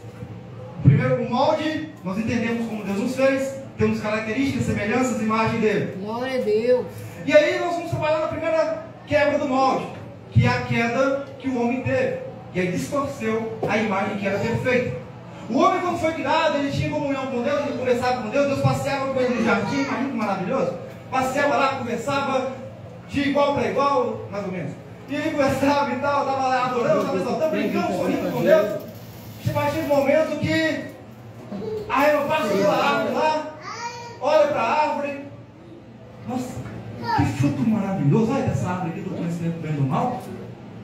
Primeiro, o molde, nós entendemos como Deus nos fez, temos características, semelhanças, imagem dele. Glória a Deus. E aí nós vamos trabalhar na primeira quebra do molde, que é a queda que o homem teve. E aí distorceu a imagem que era perfeita. O homem, quando foi criado, ele tinha comunhão com Deus, ele conversava com Deus, Deus passeava com ele no jardim, imagina que maravilhoso. Passeava lá, conversava de igual para igual, mais ou menos. E ele conversava e tal, estava lá adorando, estava exaltando, brincando, sorrindo com Deus. Chega um momento que aí eu passo pela árvore lá, olho para a árvore. Nossa, que fruto maravilhoso. Olha essa árvore aqui do conhecimento do bem e do mal.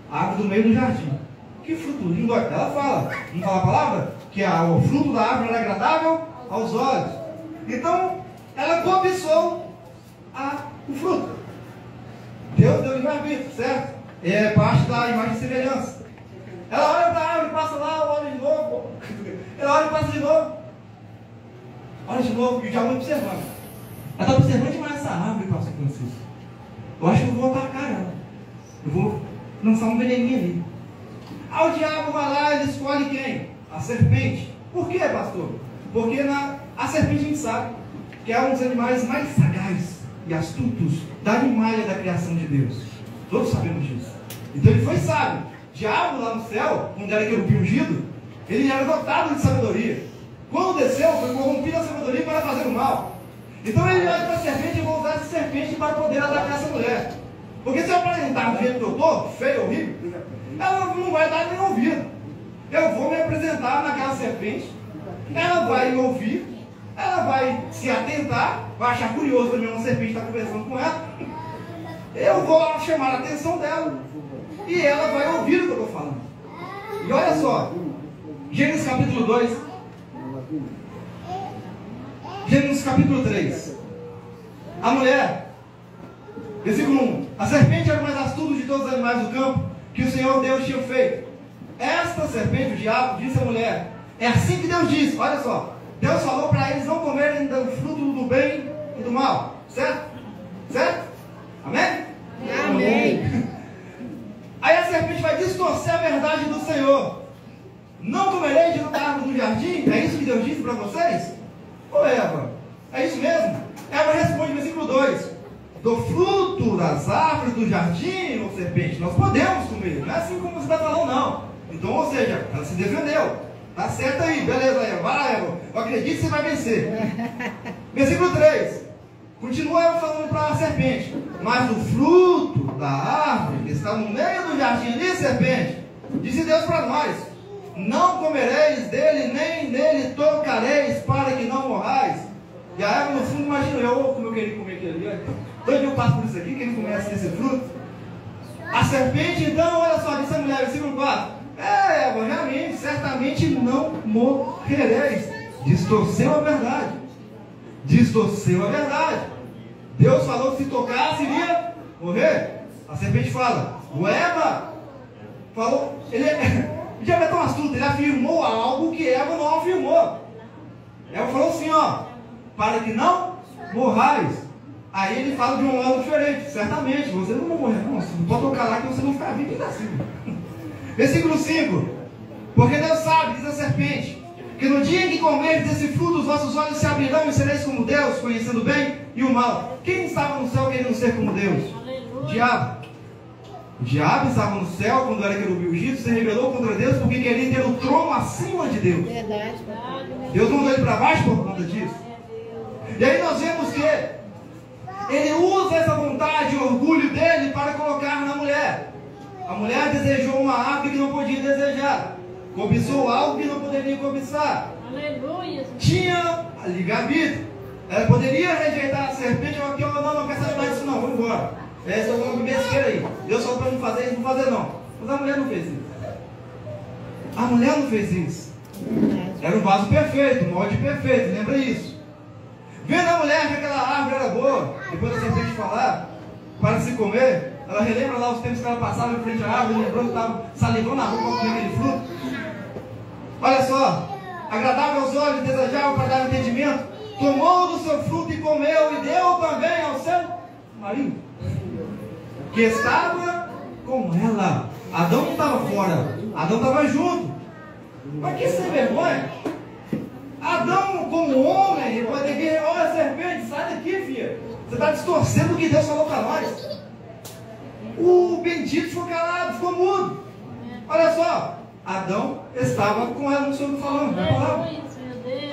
A árvore do meio do jardim. Que fruto lindo. Ela fala, não fala a palavra? Que o fruto da árvore era agradável aos olhos. Então, ela cobiçou o fruto. Deus deu livre-arbítrio, certo? É parte da imagem e semelhança. Ela olha para a árvore, passa lá, olha de novo. Ela olha e passa de novo. Olha de novo, e o diabo observando. Ela está observando demais essa árvore, pastor Francisco. Eu acho que eu vou atacar ela. Eu vou lançar um veneninho ali. Aí o diabo vai lá e escolhe quem? A serpente. Por quê, pastor? Porque a serpente a gente sabe que é um dos animais mais sagazes e astutos da animalha da criação de Deus. Todos sabemos disso. Então ele foi sábio. O diabo lá no céu, quando era querubim ungido, ele era dotado de sabedoria. Quando desceu, foi corrompido a sabedoria para fazer o mal. Então ele olha para a serpente: eu vou usar essa serpente para poder atacar essa mulher. Porque se eu apresentar do jeito que eu estou, feio, horrível, ela não vai dar nem ouvido. Eu vou me apresentar naquela serpente, ela vai me ouvir, ela vai se atentar, vai achar curioso também uma serpente estar conversando com ela. Eu vou chamar a atenção dela e ela vai ouvir o que eu estou falando. E olha só, Gênesis capítulo 2, Gênesis capítulo 3. A mulher, versículo 1: a serpente era o mais astuto de todos os animais do campo que o Senhor Deus tinha feito. Esta serpente, o diabo, disse à mulher: é assim que Deus disse. Olha só, Deus falou para eles não comerem do fruto do bem e do mal. Certo? Certo? Amém? Amém. Aí a serpente vai distorcer a verdade do Senhor. Não comereis da árvore do jardim? É isso que Deus disse para vocês? Ô Eva, é isso mesmo? Eva responde no versículo 2: do fruto das árvores do jardim, ô serpente, nós podemos comer. Não é assim como você está falando, não. Então, ou seja, ela se defendeu. Tá certo aí, beleza, Eva. Vai lá, Eva. Eu acredito que você vai vencer. Versículo 3. Continua Eva falando para a serpente: mas o fruto da árvore que está no meio do jardim ali, serpente, disse Deus para nós: não comereis dele, nem nele tocareis, para que não morrais. E a Eva, no fundo, imagina eu, como eu queria comer aquele ali. Todo eu passo por isso aqui, quem não conhece esse fruto. A serpente, então, olha só, disse a mulher, versículo 4: Eva, realmente, certamente não morrereis. Distorceu a verdade. Distorceu a verdade. Deus falou que se tocasse iria morrer. A serpente fala: o Eva falou, ele já é tão astuto, ele afirmou algo que Eva não afirmou. Eva falou assim, ó: para que não morrais. Aí ele fala de um modo diferente: certamente, você não vai morrer, não. Você não pode tocar lá que você não ficar vivo e assim. Versículo 5: porque Deus sabe, diz a serpente, que no dia em que comerdes desse fruto, os vossos olhos se abrirão e sereis como Deus, conhecendo o bem e o mal. Quem estava no céu querendo ser como Deus? O diabo. O diabo estava no céu quando era querubim ungido, se rebelou contra Deus porque queria ter o trono acima de Deus. Verdade. Deus mandou ele para baixo por conta disso. E aí nós vemos que ele usa essa vontade e orgulho dele para colocar na mulher. A mulher desejou uma árvore que não podia desejar, cobiçou algo que não poderia cobiçar. Aleluia. Tinha livre-arbítrio. Ela poderia rejeitar a serpente, ou aqui, não quero saber mais disso não, vou embora. Essa é uma besteira aí. Deus falou para não fazer isso, não fazer não. Mas a mulher não fez isso. A mulher não fez isso. Era um vaso perfeito, um molde perfeito, lembra isso? Vendo a mulher que aquela árvore era boa, depois da serpente falar, para se comer, ela relembra lá os tempos que ela passava em frente à árvore, lembrou que estava salivando na rua para comer aquele fruto. Olha só, agradável aos olhos, desejável para dar entendimento, tomou do seu fruto e comeu, e deu também ao seu marido, que estava com ela. Adão não estava fora, Adão estava junto. Mas que sem vergonha! Adão, como homem, ele pode ter que: olha, serpente, sai daqui, filha. Você está distorcendo o que Deus falou para nós. O bendito ficou calado, ficou mudo. Olha só, Adão estava com ela, não estou falando, não é palavra.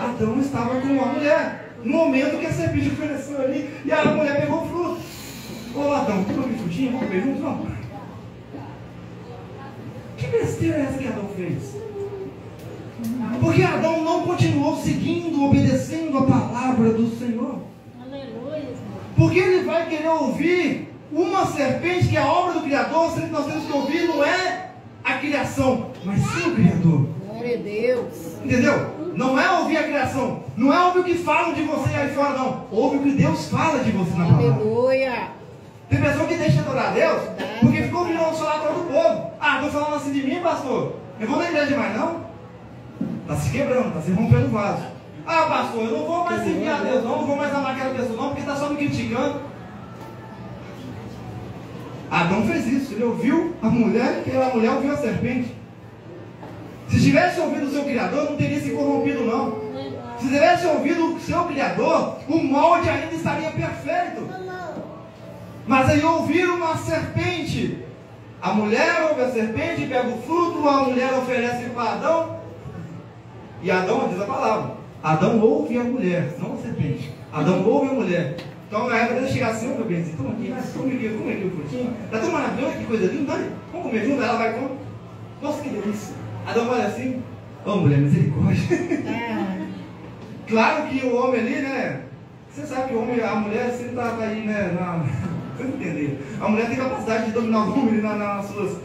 Adão estava com a mulher, no momento que a serpente ofereceu ali, e a mulher pegou o fruto. Ô Adão, tu come frutinha, vamos comer juntos? Não. Que besteira é essa que Adão fez? Porque Adão não continuou seguindo, obedecendo a palavra do Senhor. Aleluia. Porque ele vai querer ouvir uma serpente, que é a obra do Criador, sendo que nós temos que ouvir não é a criação, mas sim o Criador. Glória a Deus. Entendeu? Não é ouvir a criação, não é ouvir o que falam de você aí fora, não. Ouve o que Deus fala de você na palavra. Aleluia. Tem pessoa que deixa de adorar a Deus porque ficou virando só atrás do povo. Ah, estão falando assim de mim, pastor? Eu vou na igreja mais não? Está se quebrando, está se rompendo o vaso. Ah, pastor, eu não vou mais servir a Deus, não vou mais amar aquela pessoa, não, porque está só me criticando. Adão fez isso, ele ouviu a mulher, e a mulher ouviu a serpente. Se tivesse ouvido o seu Criador, não teria se corrompido, não. Se tivesse ouvido o seu Criador, o molde ainda estaria perfeito. Mas aí ouviram uma serpente. A mulher ouve a serpente, pega o fruto, a mulher oferece para Adão. E Adão, diz a palavra, Adão ouve a mulher, não a serpente. Adão ouve a mulher. Então na época dele chegar assim: ô meu benzinho, toma aqui, come aqui o frutinho. Está tão maravilhoso, que coisa linda, né? Vamos comer junto, ela vai comer. Nossa, que delícia. Adão olha assim: ô mulher, misericórdia. Claro que o homem ali, né? Você sabe que o homem, a mulher sempre está aí, né? Você não entendeu. A mulher tem capacidade de dominar o homem nas suas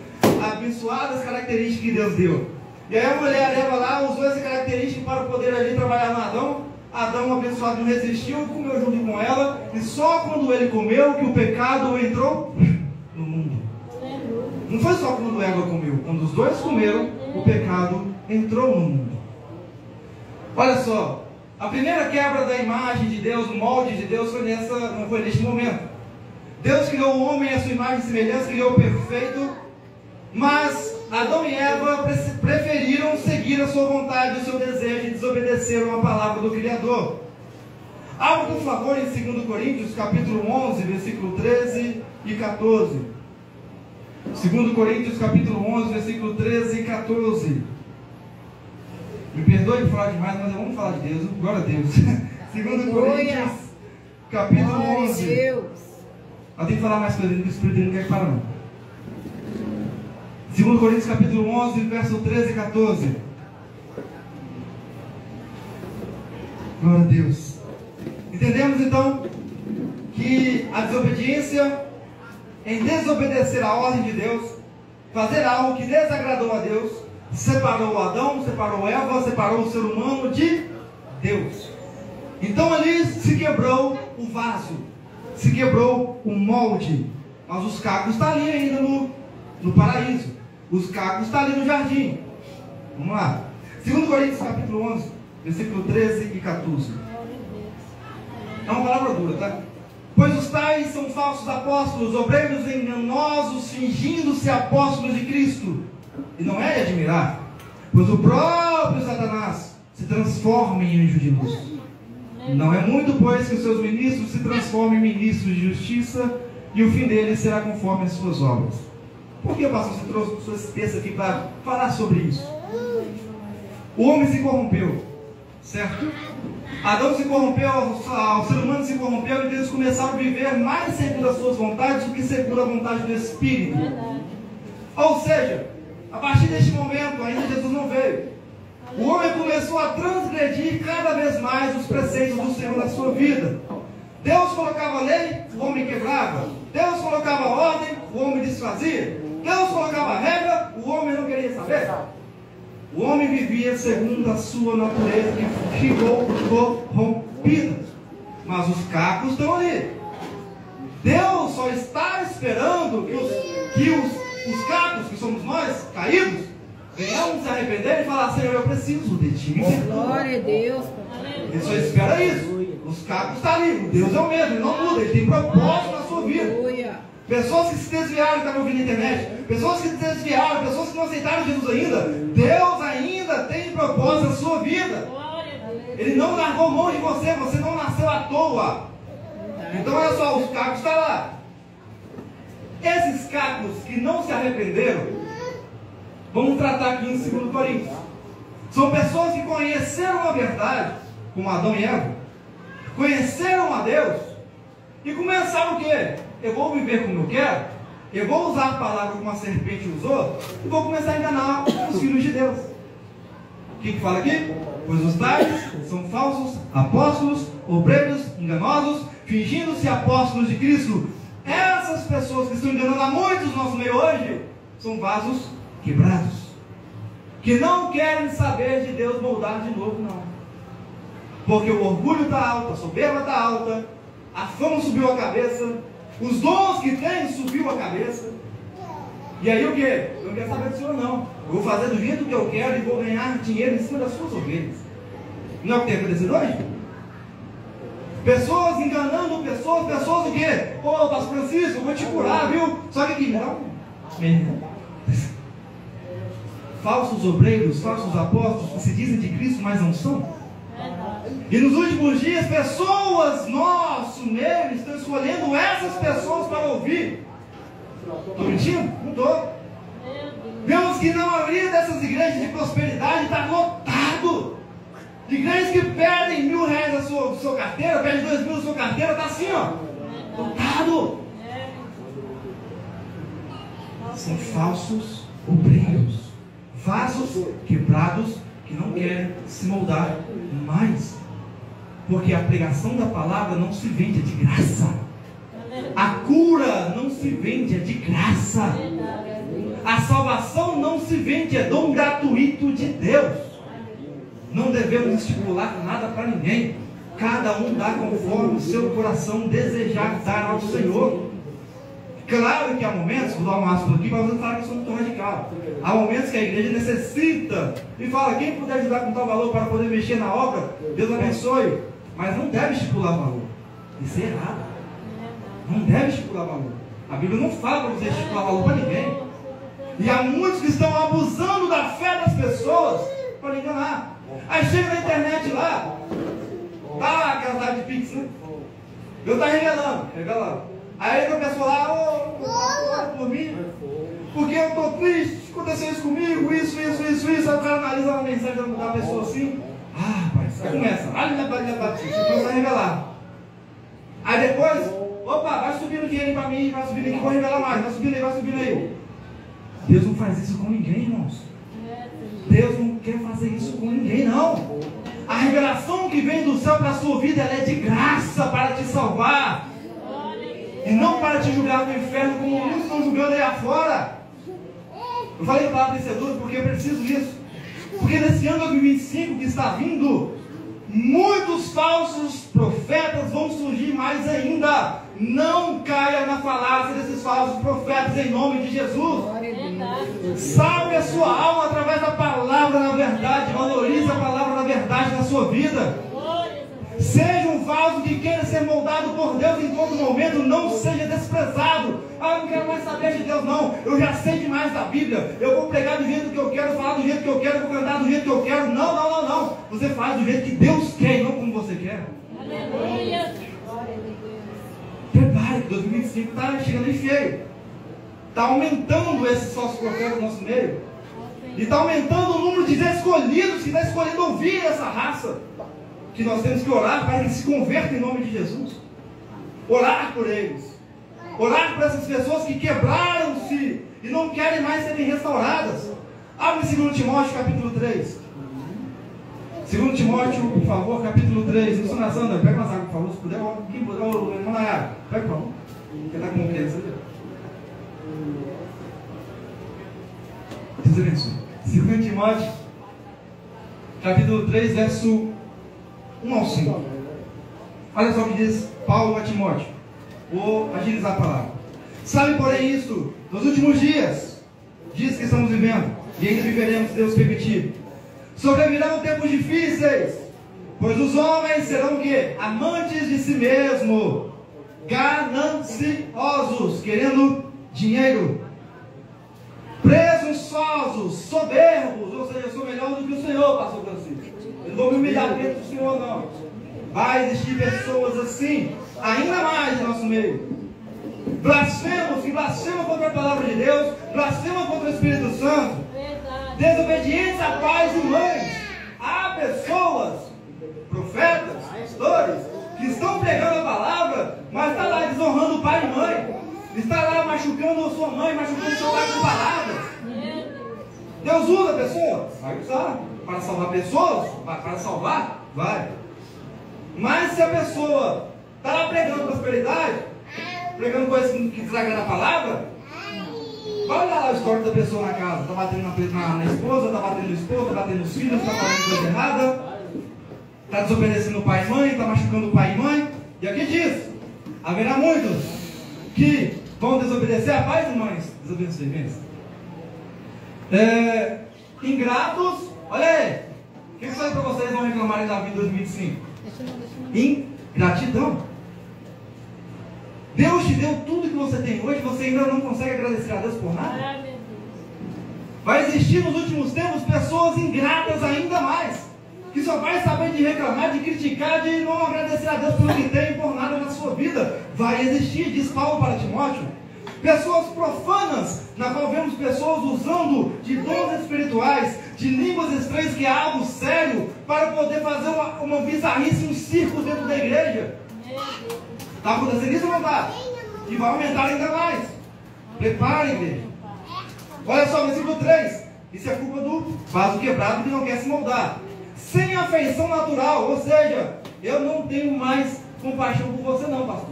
abençoadas características que Deus deu. E aí a mulher leva lá, usou essa característica para poder ali trabalhar no Adão. Adão, abençoado, não resistiu, comeu junto com ela. E só quando ele comeu que o pecado entrou no mundo. Não foi só quando Eva comeu. Quando os dois comeram, o pecado entrou no mundo. Olha só, A primeira quebra da imagem de Deus, do molde de Deus, não foi neste momento. Deus criou o homem à sua imagem e semelhança, criou o perfeito, mas Adão e Eva preferiram seguir a sua vontade, o seu desejo, e desobedeceram a palavra do Criador. Abra, por favor, em 2 Coríntios, capítulo 11, versículo 13 e 14. 2 Coríntios, capítulo 11, versículo 13 e 14. Me perdoe por falar demais, mas vamos falar de Deus. Glória a Deus. 2 Coríntios, capítulo 11. Deus. Eu tenho que falar mais coisas, o Espírito não quer parar, não. 2 Coríntios, capítulo 11, verso 13 e 14. Glória a Deus. Entendemos então que a desobediência, em desobedecer a ordem de Deus, fazer algo que desagradou a Deus, separou Adão, separou Eva, separou o ser humano de Deus. Então ali se quebrou o vaso, se quebrou o molde, mas os cacos estão ali ainda no paraíso, os cacos estão ali no jardim. Vamos lá, 2 Coríntios capítulo 11, versículo 13 e 14. É uma palavra dura, tá? Pois os tais são falsos apóstolos, obreiros enganosos, fingindo-se apóstolos de Cristo. E não é de admirar, pois o próprio Satanás se transforma em anjo de luz. Não é muito, pois, que os seus ministros se transformem em ministros de justiça, e o fim deles será conforme as suas obras. Por que, pastor, você trouxe esse texto aqui para falar sobre isso? O homem se corrompeu, certo? Adão se corrompeu, o ser humano se corrompeu, e eles começaram a viver mais segundo as suas vontades do que segundo a vontade do Espírito. Ou seja, a partir deste momento, ainda Jesus não veio, o homem começou a transgredir cada vez mais os preceitos do Senhor na sua vida. Deus colocava lei, o homem quebrava. Deus colocava ordem, o homem desfazia. Deus colocava regra, o homem não queria saber. O homem vivia segundo a sua natureza, que ficou corrompida. Mas os cacos estão ali. Deus só está esperando que os cacos, que somos nós, caídos, venhamos se arrepender e falar: Senhor, eu preciso de ti. Glória a Deus. Ele só espera isso. Os cacos estão ali. Deus é o mesmo, ele não muda, ele tem propósito na sua vida. Aleluia. Pessoas que se desviaram, que estavam ouvindo na internet, pessoas que se desviaram, pessoas que não aceitaram Jesus ainda, Deus ainda tem propósito na sua vida. Ele não largou mão de você, você não nasceu à toa. Então olha só, os cacos estão lá. Esses cacos que não se arrependeram, vamos tratar aqui em 2 Coríntios. São pessoas que conheceram a verdade, como Adão e Eva, conheceram a Deus e começaram o quê? Eu vou viver como eu quero, eu vou usar a palavra como a serpente usou, e vou começar a enganar os filhos de Deus. O que fala aqui? Pois os tais são falsos apóstolos, obreiros enganosos, fingindo-se apóstolos de Cristo. Essas pessoas que estão enganando a muitos no nosso meio hoje, são vasos quebrados, que não querem saber de Deus moldar de novo, não. Porque o orgulho está alto, a soberba está alta, a fama subiu a cabeça, os dons que tem subiu a cabeça. E aí o que? Eu não quero saber do Senhor, não. Eu vou fazer do jeito que eu quero e vou ganhar dinheiro em cima das suas ovelhas. Não é o que tem acontecido hoje? Pessoas enganando pessoas o quê? Ô, pastor Francisco, eu vou te curar, viu? Só que aqui, não. Falsos obreiros, falsos apóstolos que se dizem de Cristo, mas não são. E nos últimos dias, pessoas, nosso meio, estão escolhendo essas pessoas para ouvir. Estou mentindo? Não estou. Vemos que na maioria dessas igrejas de prosperidade está lotado. Igrejas que pedem R$1.000 na sua carteira, pedem 2.000 na sua carteira, está assim, ó. Lotado. São falsos obreiros, vasos quebrados que não querem se moldar mais. Porque a pregação da palavra não se vende, é de graça. A cura não se vende, é de graça. A salvação não se vende, é dom gratuito de Deus. Não devemos estipular nada para ninguém. Cada um dá conforme o seu coração desejar dar ao Senhor. Claro que há momentos, vou dar um aspas aqui para você falar que eu sou muito radical. Há momentos que a igreja necessita e fala, quem puder ajudar com tal valor para poder mexer na obra, Deus abençoe. Mas não deve estipular valor. Isso é errado. Não deve estipular valor. A Bíblia não fala para você estipular valor para ninguém. E há muitos que estão abusando da fé das pessoas para enganar. Aí chega na internet lá, tá lá aquelas lives de Pix, né? Eu estou revelando. Aí a pessoa lá, ora por mim, porque eu estou triste, aconteceu isso comigo, isso. Aí o cara analisa uma mensagem da pessoa assim, rapaz, aí começa, começa a revelar. Aí depois, opa, vai subindo dinheiro para mim, vai subindo aqui, vou revelar mais, vai subindo aí. Deus não faz isso com ninguém, irmãos. Deus não quer fazer isso com ninguém, não. A revelação que vem do céu para a sua vida, ela é de graça para te salvar. E não para te julgar no inferno, como muitos estão julgando aí afora. Eu falei que palavra vencedora porque eu preciso disso. Porque nesse ano 2025 que está vindo, muitos falsos profetas vão surgir mais ainda. Não caia na falácia desses falsos profetas em nome de Jesus. Salve a sua alma através da palavra na verdade. Valorize a palavra na verdade na sua vida. Seja um vaso que queira ser moldado por Deus em todo momento. Não seja desprezado. Eu não quero mais saber de Deus, não. Eu já sei demais da Bíblia. Eu vou pregar do jeito que eu quero, falar do jeito que eu quero, vou cantar do jeito que eu quero. Não. Você faz do jeito que Deus quer e não como você quer. Aleluia. Prepare, que 2025 está chegando em feio. Está aumentando esses falsos profetas no nosso meio. E está aumentando o número de escolhidos que está escolhendo ouvir essa raça. Que nós temos que orar para que eles se convertam em nome de Jesus. Orar por eles. Orar por essas pessoas que quebraram-se e não querem mais serem restauradas. Abre 2 Timóteo capítulo 3. 2 Timóteo, por favor, capítulo 3. Isso na Sandra, pega uma água, por favor, se puder. Quem puder, irmão Nayara, pega, por favor. Quem está com criança ali. Deus abençoe. 2 Timóteo, capítulo 3, verso 1 ao 5. Olha só o que diz Paulo a Timóteo. Vou agilizar a palavra. Sabe, porém, isto, nos últimos dias, dias que estamos vivendo, e ainda viveremos, se Deus permitir, sobrevirão tempos difíceis, pois os homens serão o quê? Amantes de si mesmo, gananciosos, querendo dinheiro, presunçosos, soberbos, ou seja, eu sou melhor do que o Senhor, pastor Francisco. Eu não vou me humilhar dentro do Senhor, não. Vai existir pessoas assim, ainda mais no nosso meio. Blasfemos, que blasfemam contra a palavra de Deus, blasfemam contra o Espírito Santo. Desobedientes a pais e mães. Há pessoas, profetas, pastores, que estão pregando a palavra, mas está lá desonrando o pai e mãe. Está lá machucando a sua mãe, machucando o seu pai com palavras. Deus usa a pessoa? Vai usar. Para salvar pessoas? Para salvar? Vai. Mas se a pessoa está lá pregando prosperidade, pregando coisas que desagradam a palavra, vai olhar lá o histórico da pessoa na casa. Está batendo na esposa, está batendo no esposo, está batendo nos filhos, está fazendo coisa errada, está desobedecendo o pai e mãe, está machucando o pai e mãe. E aqui diz: haverá muitos que vão desobedecer a pais e mães. Desobediência. Ingratos. Olha aí. O que eu falei para vocês não reclamarem da vida em 2025? Ingratidão. Deus te deu tudo que você tem hoje, você ainda não consegue agradecer a Deus por nada? Vai existir nos últimos tempos pessoas ingratas ainda mais, que só vai saber de reclamar, de criticar, de não agradecer a Deus pelo que tem por nada na sua vida. Vai existir, diz Paulo para Timóteo, pessoas profanas, na qual vemos pessoas usando de dons espirituais, de línguas estranhas, que é algo sério, para poder fazer uma bizarrice, um circo dentro da igreja. Está acontecendo isso ou não está? E vai aumentar ainda mais. Prepare, igreja. Olha só, versículo 3. Isso é culpa do vaso quebrado que não quer se moldar. Sem afeição natural, ou seja, eu não tenho mais compaixão por você não, pastor.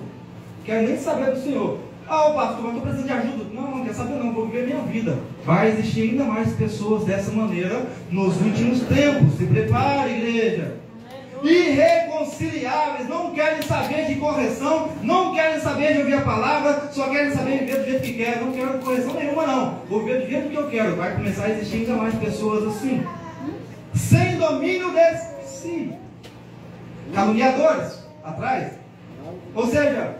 Quero nem saber do Senhor. Pastor, mas estou precisando de ajuda. Não quer saber não, vou viver minha vida. Vai existir ainda mais pessoas dessa maneira nos últimos tempos. Se prepare, igreja. irreconciliáveis, não querem saber de correção, não querem saber de ouvir a palavra, só querem saber de viver do jeito que quer. Não quero correção nenhuma, não. Vou viver do jeito que eu quero. Vai começar a existir ainda mais pessoas assim, sem domínio de si, caluniadores atrás. Ou seja,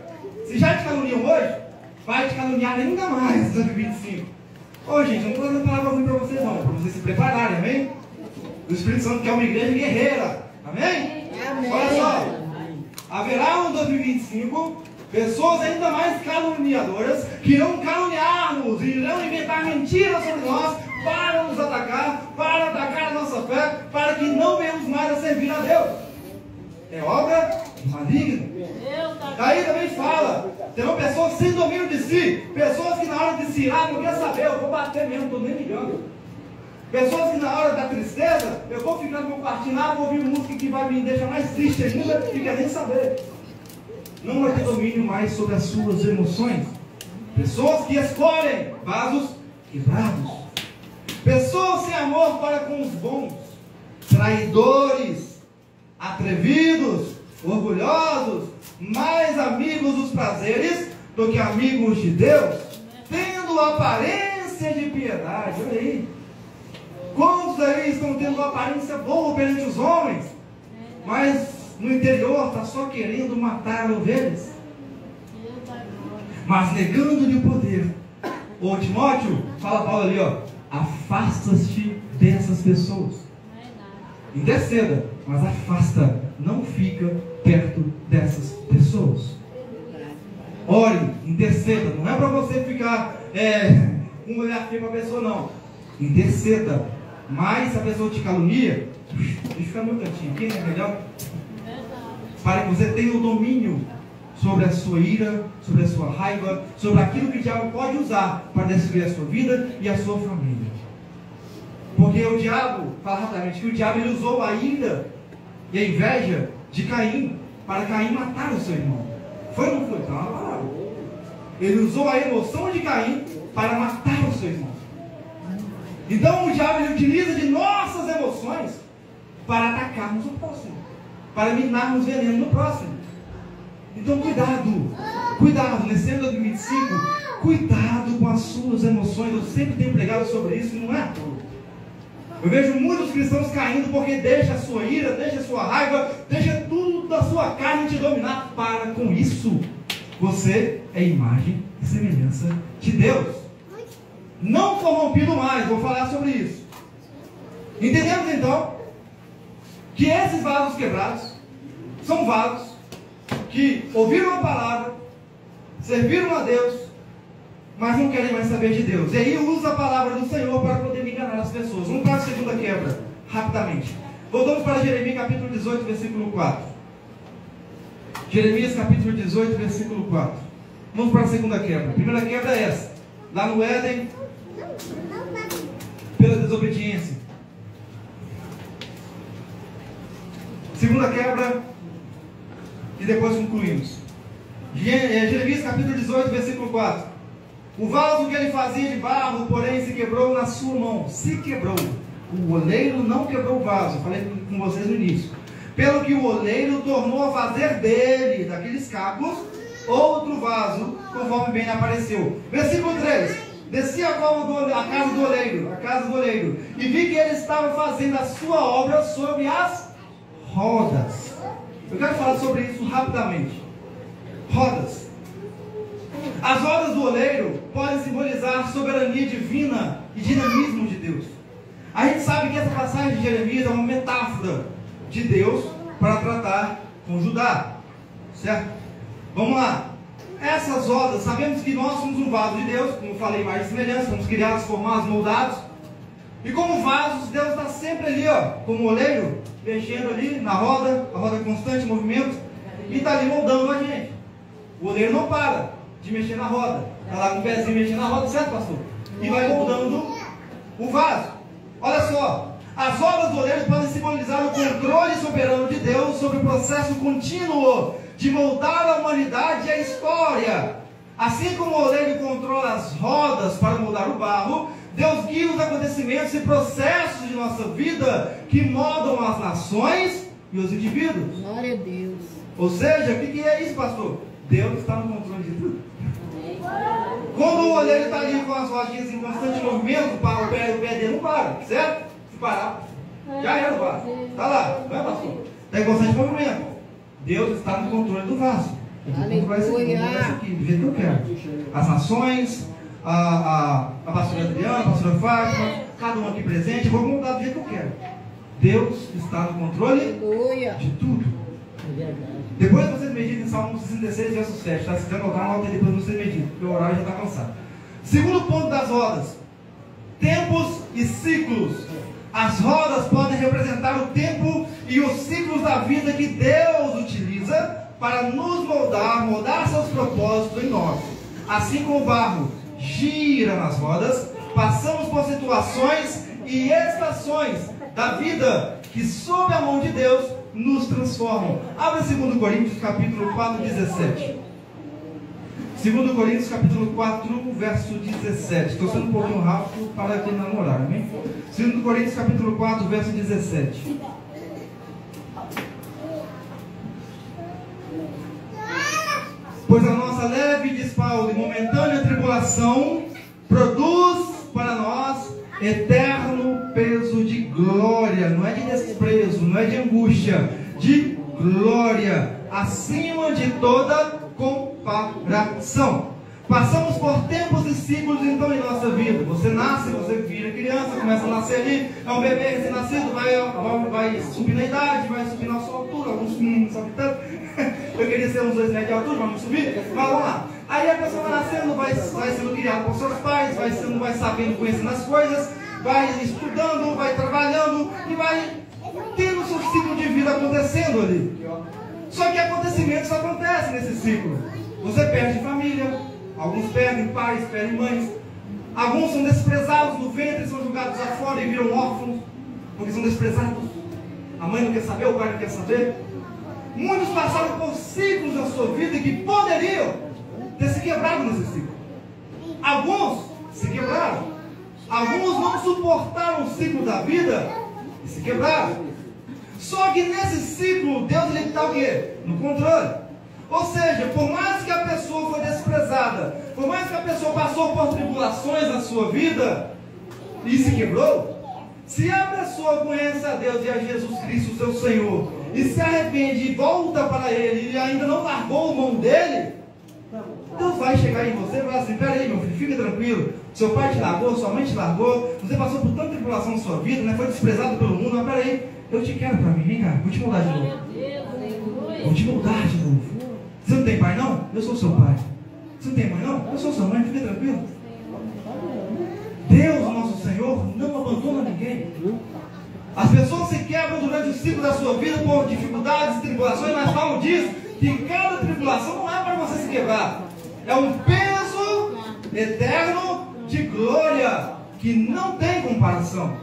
se já te caluniam hoje, vai te caluniar ainda mais em 2025. Ô gente, não estou dando palavra ruim para vocês não, para vocês se prepararem, amém? O Espírito Santo quer uma igreja guerreira, amém? Amém. Olha só, haverá no 2025 pessoas ainda mais caluniadoras que irão caluniar-nos, irão inventar mentiras sobre nós para nos atacar, para atacar a nossa fé, para que não venhamos mais a servir a Deus. É obra maligna. Daí também fala, terão pessoas sem domínio de si, pessoas que na hora de se irar não quer saber, eu vou bater mesmo, não estou nem ligando. Pessoas que na hora da tristeza, eu vou ficar no meu quartinho lá, vou ouvir música que vai me deixar mais triste ainda, não quer nem saber. Não vai ter domínio mais sobre as suas emoções. Pessoas que escolhem vasos quebrados. Pessoas sem amor para com os bons, traidores, atrevidos, orgulhosos, mais amigos dos prazeres do que amigos de Deus, tendo aparência de piedade. Olha aí. Quantos aí estão tendo uma aparência boa perante os homens, mas no interior está só querendo matar ovelhas, mas negando-lhe o poder? Ô Timóteo, fala Paulo ali, ó, afasta-te dessas pessoas. Interceda, mas afasta, não fica perto dessas pessoas. Ore, interceda, não é para você ficar com um olhar feio para a pessoa, não. Interceda, mas se a pessoa te calunia, deixa eu ficar no meu cantinho aqui, né? Melhor. Para que você tenha o domínio sobre a sua ira, sobre a sua raiva, sobre aquilo que o diabo pode usar para destruir a sua vida e a sua família. Porque o diabo, fala rapidamente, que o diabo ele usou a ira e a inveja de Caim para Caim matar o seu irmão. Foi ou não foi? Está uma palavra. Ele usou a emoção de Caim para matar o seu irmão. Então o diabo ele utiliza de nossas emoções para atacarmos o próximo, para minarmos veneno no próximo. Então cuidado, nesse ano de 2025, cuidado com as suas emoções. Eu sempre tenho pregado sobre isso, não é à toa. Eu vejo muitos cristãos caindo porque deixa a sua ira, deixa a sua raiva, deixa tudo da sua carne te dominar. Para com isso. Você é imagem e semelhança de Deus. Não corrompido mais, vou falar sobre isso. Entendemos então que esses vasos quebrados são vasos que ouviram a palavra, serviram a Deus, mas não querem mais saber de Deus. E aí usa a palavra do Senhor para poder enganar as pessoas. Vamos para a segunda quebra, rapidamente. Voltamos para Jeremias capítulo 18, versículo 4. Jeremias capítulo 18, versículo 4. Vamos para a segunda quebra. A primeira quebra é essa. Lá no Éden, pela desobediência. Segunda quebra, e depois concluímos. Jeremias capítulo 18, versículo 4. O vaso que ele fazia de barro, porém, se quebrou na sua mão. Se quebrou. O oleiro não quebrou o vaso. Falei com vocês no início. Pelo que o oleiro tornou a fazer dele, daqueles cacos, outro vaso, conforme bem apareceu. Versículo 3. Desci a casa do oleiro, e vi que ele estava fazendo a sua obra sobre as rodas. Eu quero falar sobre isso rapidamente. Rodas. As rodas do oleiro podem simbolizar a soberania divina e dinamismo de Deus. A gente sabe que essa passagem de Jeremias é uma metáfora de Deus para tratar com Judá, certo? Vamos lá. Essas rodas, sabemos que nós somos um vaso de Deus, como eu falei, mais semelhança, fomos criados, formados, moldados. E como vasos, Deus está sempre ali, ó, como oleiro, mexendo ali na roda, a roda constante, movimento, e está ali moldando a gente. O oleiro não para de mexer na roda, está lá com o pezinho mexendo na roda, certo, pastor? E vai moldando o vaso. Olha só, as rodas do oleiro podem simbolizar o controle soberano de Deus sobre o processo contínuo de moldar a humanidade e a história. Assim como o oleiro controla as rodas para moldar o barro, Deus guia os acontecimentos e processos de nossa vida que moldam as nações e os indivíduos. Glória a Deus. Ou seja, o que é isso, pastor? Deus está no controle de tudo. Quando o olheiro está ali com as rodinhas em constante movimento, o pé dele não para, certo? Se parar, já era, para. Está lá, não é, pastor? Está em constante movimento. Deus está no controle do vaso. Ele vai aqui, do jeito que eu quero. As nações, a pastora Adriana, a pastora Fátima, cada um aqui presente, eu vou montar do jeito que eu quero. Deus está no controle de tudo. Depois vocês meditem em Salmo 66, verso 7. Tá? Se quiser anotar, anota aí, depois vocês meditem, porque o horário já está cansado. Segundo ponto das rodas: tempos e ciclos. As rodas podem representar o tempo e os ciclos da vida que Deus utiliza para nos moldar seus propósitos em nós. Assim como o barro gira nas rodas, passamos por situações e estações da vida que, sob a mão de Deus, nos transformam. Abra 2 Coríntios capítulo 4, 17. 2 Coríntios capítulo 4, verso 17. Estou sendo um pouquinho rápido para quem namorar, amém? 2 Coríntios capítulo 4, verso 17. Pois a nossa leve e despauda e momentânea tribulação produz para nós eterno peso de glória, não é de desprezo, não é de angústia, de glória, acima de toda comparação. Passamos por tempos e ciclos então em nossa vida. Você nasce, você vira criança, começa a nascer ali, é um bebê recém-nascido, vai subir na idade, vai subir na sua altura, alguns não sabem tanto. Eu queria ser uns 2 metros de altura, mas não subir, mas vamos lá. Aí a pessoa vai nascendo, vai sendo criada por seus pais, vai sabendo, conhecendo as coisas, vai estudando, vai trabalhando e vai tendo o seu ciclo de vida acontecendo ali. Só que acontecimentos acontecem nesse ciclo. Você perde família, alguns perdem pais, perdem mães, alguns são desprezados no ventre, são jogados afora e viram órfãos, porque são desprezados. A mãe não quer saber, o pai não quer saber. Muitos passaram por ciclos na sua vida que poderiam ter se quebrado nesse ciclo. Alguns se quebraram. Alguns não suportaram o ciclo da vida e se quebraram. Só que nesse ciclo, Deus está o quê? No controle. Ou seja, por mais que a pessoa foi desprezada, por mais que a pessoa passou por tribulações na sua vida e se quebrou, se a pessoa conhece a Deus e a Jesus Cristo, seu Senhor, e se arrepende e volta para Ele e ainda não largou a mão dele, Deus vai chegar em você e falar assim: peraí, meu filho, fica tranquilo. Seu pai te largou, sua mãe te largou, você passou por tanta tribulação na sua vida, né? Foi desprezado pelo mundo, mas peraí, eu te quero para mim, vem cá, vou te mudar de novo. Vou te mudar de novo. Você não tem pai não? Eu sou seu pai. Você não tem mãe não? Eu sou sua mãe, fica tranquilo. Deus, nosso Senhor, não abandona ninguém. As pessoas se quebram durante o ciclo da sua vida por dificuldades e tribulações, mas falam disso, que cada tribulação não é para você se quebrar. É um peso eterno de glória que não tem comparação.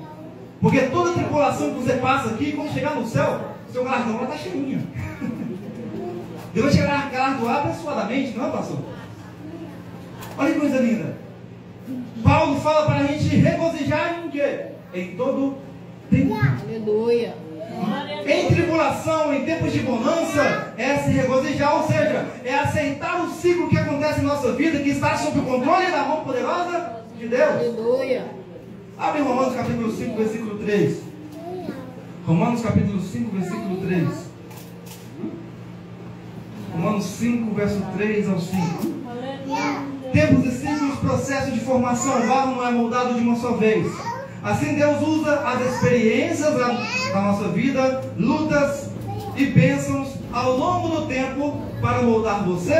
Porque toda tribulação que você passa aqui, quando chegar no céu, seu galardão vai estar cheinho. Deus vai chegar a galardoar abençoadamente, não é, pastor? Olha que coisa linda. Paulo fala para a gente regozijar em quê? Em todo tempo. Aleluia. Em tribulação, em tempos de bonança, é se regozijar, ou seja, é aceitar o ciclo que acontece em nossa vida, que está sob o controle da mão poderosa de Deus. Aleluia. Abre Romanos capítulo 5, versículo 3. Romanos capítulo 5, versículo 3. Romanos 5, verso 3 ao 5. Tempos e ciclos, processo de formação. O barro não é moldado de uma só vez. Assim Deus usa as experiências da nossa vida, lutas e bênçãos ao longo do tempo para moldar você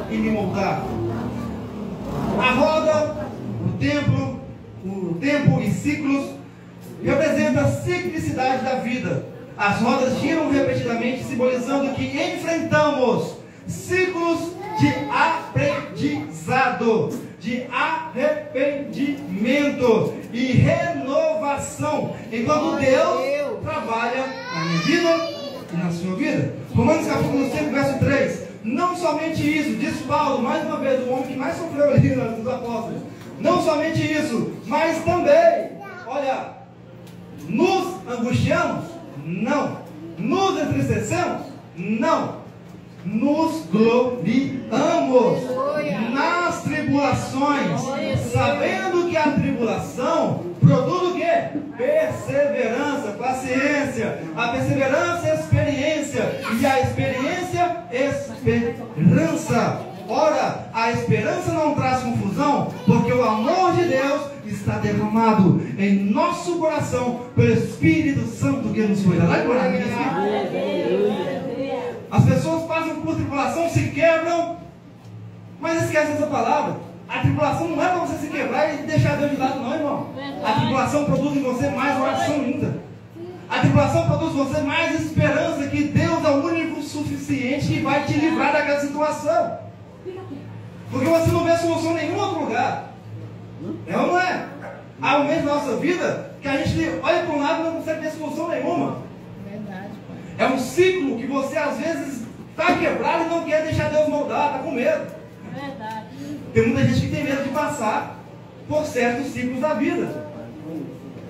e me moldar. A roda, o tempo e ciclos representa a ciclicidade da vida. As rodas giram repetidamente, simbolizando que enfrentamos ciclos de aprendizado, de arrependimento e renovação, enquanto Deus trabalha na minha vida e na sua vida. Romanos capítulo 5, verso 3. Não somente isso, diz Paulo, mais uma vez, o homem que mais sofreu ali dos apóstolos. Não somente isso, mas também, olha, nos angustiamos? Não. Nos entristecemos? Não. Nos gloriamos nas tribulações, sabendo que a tribulação produz o quê? Perseverança, paciência. A perseverança, experiência. E a experiência, esperança. Ora, a esperança não traz confusão, porque o amor de Deus está derramado em nosso coração pelo Espírito Santo que nos foi dado. As pessoas passam por tribulação, se quebram, mas esquecem essa palavra. A tribulação não é para você se quebrar e deixar Deus de lado, não, irmão. A tribulação produz em você mais oração ainda. A tribulação produz em você mais esperança que Deus é o único suficiente que vai te livrar daquela situação. Porque você não vê solução em nenhum outro lugar. É ou não é? Há momentos na nossa vida que a gente olha para um lado e não consegue ter solução nenhuma. Verdade. É um ciclo que você às vezes está quebrado e não quer deixar Deus moldar, está com medo. Verdade. Tem muita gente que tem medo de passar por certos ciclos da vida.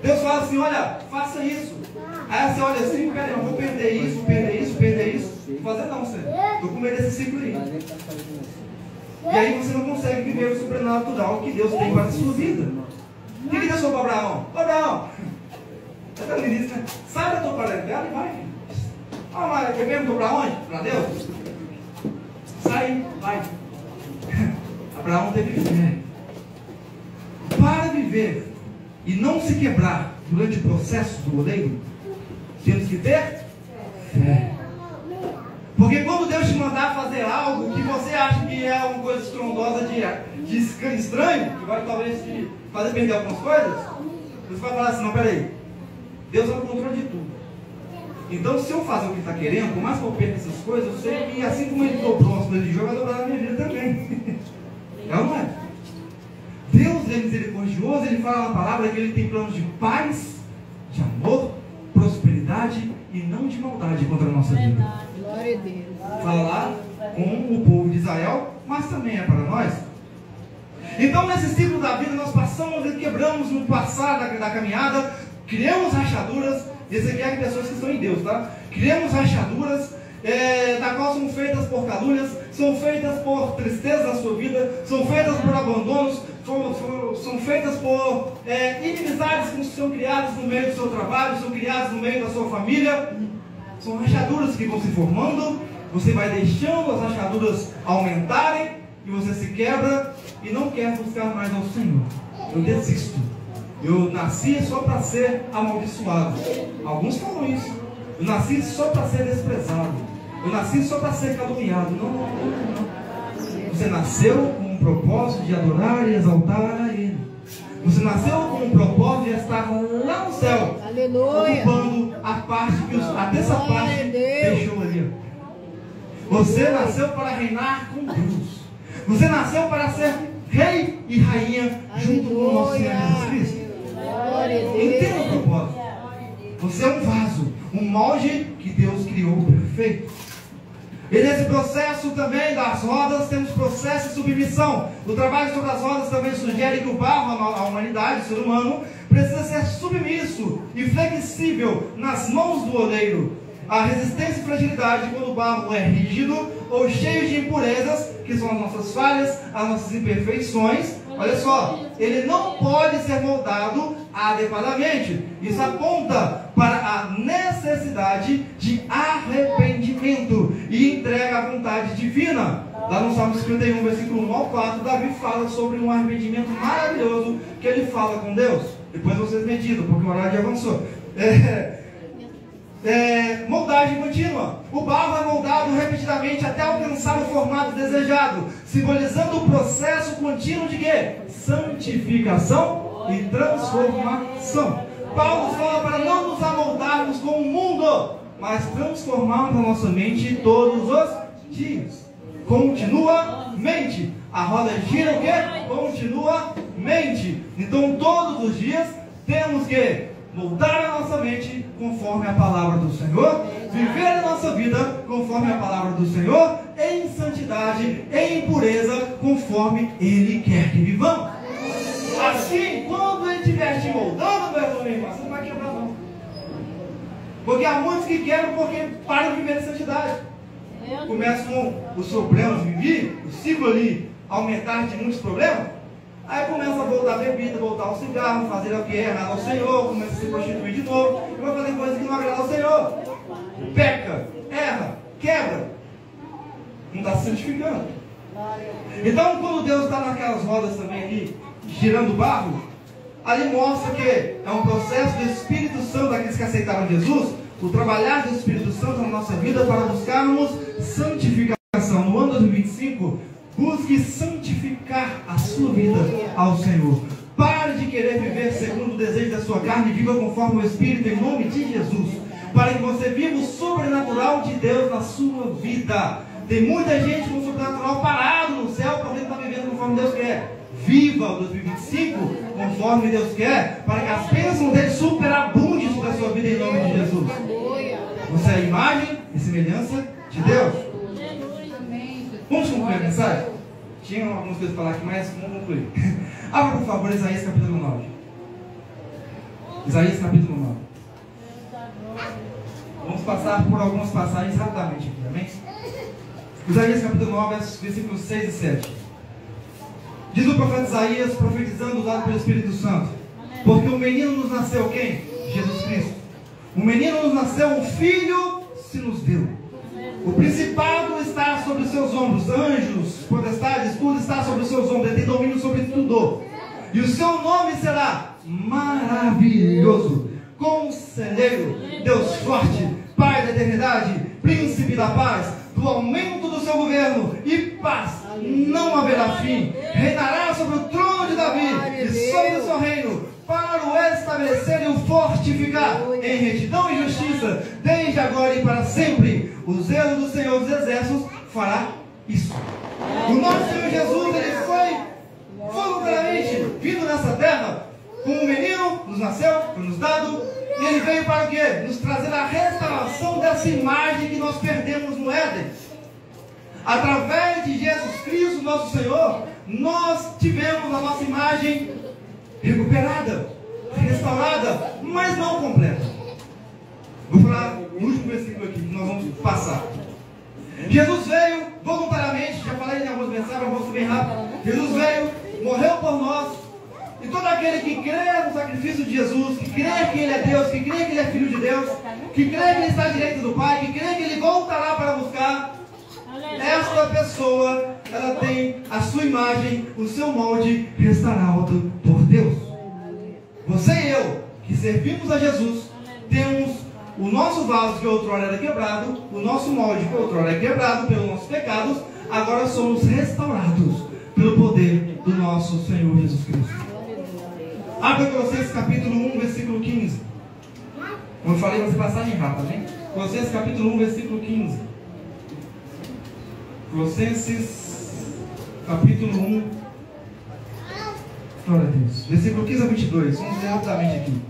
Deus fala assim, olha, faça isso. Aí você olha assim, peraí, eu vou perder isso, perder isso, perder isso. Vou fazer não, você. Estou com medo desse ciclo aí. E aí você não consegue viver o sobrenatural que Deus tem para a sua vida. O que Deus falou para Abraão? Abraão, até no início, né? Sai da tua parentela e vai, filho. Ah, mas eu perguntou para onde? Para Deus? Sai, vai. Abraão teve fé. Para viver e não se quebrar durante o processo do oleiro, temos que ter fé. Porque quando Deus te mandar fazer algo que você acha que é uma coisa estrondosa de estranho, que vai talvez te fazer perder algumas coisas, você vai falar assim, não, peraí, Deus é o controle de tudo. Então se eu fazer o que está querendo, por mais que eu perca essas coisas, eu sei que assim como Ele dobrou as coisas de jogo, vai dobrar na minha vida também. É ou não é? Deus é misericordioso, Ele fala na palavra que Ele tem planos de paz, de amor, prosperidade e não de maldade contra a nossa vida. Glória a Deus. Fala lá com o povo de Israel, mas também é para nós. Então nesse ciclo da vida nós passamos e quebramos no passar da caminhada, criamos rachaduras. Esse aqui é as pessoas que estão em Deus, tá? Criamos rachaduras, da qual são feitas por calúnias, são feitas por tristeza na sua vida, são feitas por abandonos, são feitas por inimizades que são criadas no meio do seu trabalho, são criadas no meio da sua família. São rachaduras que vão se formando, você vai deixando as rachaduras aumentarem e você se quebra e não quer buscar mais ao Senhor. Eu desisto. Eu nasci só para ser amaldiçoado. Alguns falam isso. Eu nasci só para ser desprezado. Eu nasci só para ser caluniado. Não. Você nasceu com um propósito de adorar e exaltar a Ele. Você nasceu com um propósito de estar lá no céu. Aleluia. Ocupando a parte que a terça parte deixou ali. Você nasceu para reinar com Deus. Você nasceu para ser rei e rainha junto com o nosso Senhor Jesus Cristo. Entenda o propósito. Você é um vaso, um molde que Deus criou perfeito. E nesse processo também das rodas, temos processo de submissão. O trabalho sobre as rodas também sugere que o barro, a humanidade, o ser humano, precisa ser submisso e flexível nas mãos do oleiro. A resistência e fragilidade quando o barro é rígido ou cheio de impurezas, que são as nossas falhas, as nossas imperfeições. Olha só, ele não pode ser moldado adequadamente. Isso aponta para a necessidade de arrependimento e entrega à vontade divina. Lá no Salmo 51, versículo 1 ao 4, Davi fala sobre um arrependimento maravilhoso que ele fala com Deus. Depois vocês meditam, porque o horário já avançou. Moldagem contínua. O barro é moldado repetidamente até alcançar o formato desejado, simbolizando o processo contínuo de quê? Santificação e transformação. Paulo fala para não nos amoldarmos com o mundo, mas transformarmos a nossa mente todos os dias. Continuamente. A roda gira o quê? Continuamente. Então todos os dias temos que moldar a nossa mente conforme a palavra do Senhor, viver a nossa vida conforme a palavra do Senhor, em santidade, em pureza, conforme Ele quer que vivamos. Assim, quando Ele estiver te moldando, meu irmão, você não vai quebrar não. Porque há muitos que querem porque param de viver em santidade. Começa com os problemas de viver, o ciclo ali aumentar de muitos problemas. Aí começa a voltar a bebida, voltar ao cigarro, fazer o que é errado ao Senhor, começa a se prostituir de novo, e vai fazer coisas que não agradam ao Senhor. Peca, erra, quebra. Não está se santificando. Então, quando Deus está naquelas rodas também ali, girando barro, ali mostra que é um processo do Espírito Santo daqueles que aceitaram Jesus, o trabalhar do Espírito Santo na nossa vida para buscarmos santificação. No ano 2025, busque santificar a sua vida ao Senhor. Pare de querer viver segundo o desejo da sua carne e viva conforme o Espírito em nome de Jesus. Para que você viva o sobrenatural de Deus na sua vida. Tem muita gente com o sobrenatural parado no céu porque não está vivendo conforme Deus quer. Viva o 2025 conforme Deus quer, para que as bênçãos dele superabundem sobre a sua vida em nome de Jesus. Você é a imagem e semelhança de Deus. Vamos concluir a mensagem? Tinha algumas coisas para falar aqui, mas vamos concluir. Abra por favor Isaías capítulo 9. Isaías capítulo 9. Vamos passar por algumas passagens rapidamente aqui, amém? Isaías capítulo 9, versículos 6 e 7. Diz o profeta Isaías, profetizando, usado pelo Espírito Santo: porque um menino nos nasceu quem? Jesus Cristo. Um menino nos nasceu, um filho se nos deu. O principado está sobre os seus ombros. Anjos, potestades, tudo está sobre os seus ombros. Ele tem domínio sobre tudo. E o seu nome será Maravilhoso, Conselheiro, Deus Forte, Pai da Eternidade, Príncipe da Paz. Do aumento do seu governo e paz não haverá fim. Reinará sobre o trono de Davi e sobre o seu reino, para o estabelecer e o fortificar em retidão e justiça, desde agora e para sempre. O zelo do Senhor dos Exércitos fará isso. O nosso Senhor Jesus, ele foi voluntariamente vindo nessa terra, como um menino, nos nasceu, foi nos dado, e ele veio para o quê? Nos trazer a restauração dessa imagem que nós perdemos no Éden. Através de Jesus Cristo, nosso Senhor, nós tivemos a nossa imagem recuperada, restaurada, mas não completa. Vou falar no último versículo aqui, que nós vamos passar. Jesus veio voluntariamente, já falei em algumas mensagens, vou subir rápido. Jesus veio, morreu por nós. E todo aquele que crê no sacrifício de Jesus, que crê que Ele é Deus, que crê que Ele é Filho de Deus, que crê que Ele está à direita do Pai, que crê que Ele voltará para buscar, esta pessoa, ela tem a sua imagem, o seu molde restaurado por Deus. Você e eu, que servimos a Jesus, temos o nosso vaso que outrora era quebrado, o nosso molde que outrora é quebrado pelos nossos pecados, agora somos restaurados pelo poder do nosso Senhor Jesus Cristo. Abra Colossenses capítulo 1, versículo 15. Como eu falei, vai ser passagem rápida, né? Colossenses capítulo 1, versículo 15. Colossenses capítulo 1, glória a Deus, versículo 15 a 22. Vamos ler rapidamente aqui.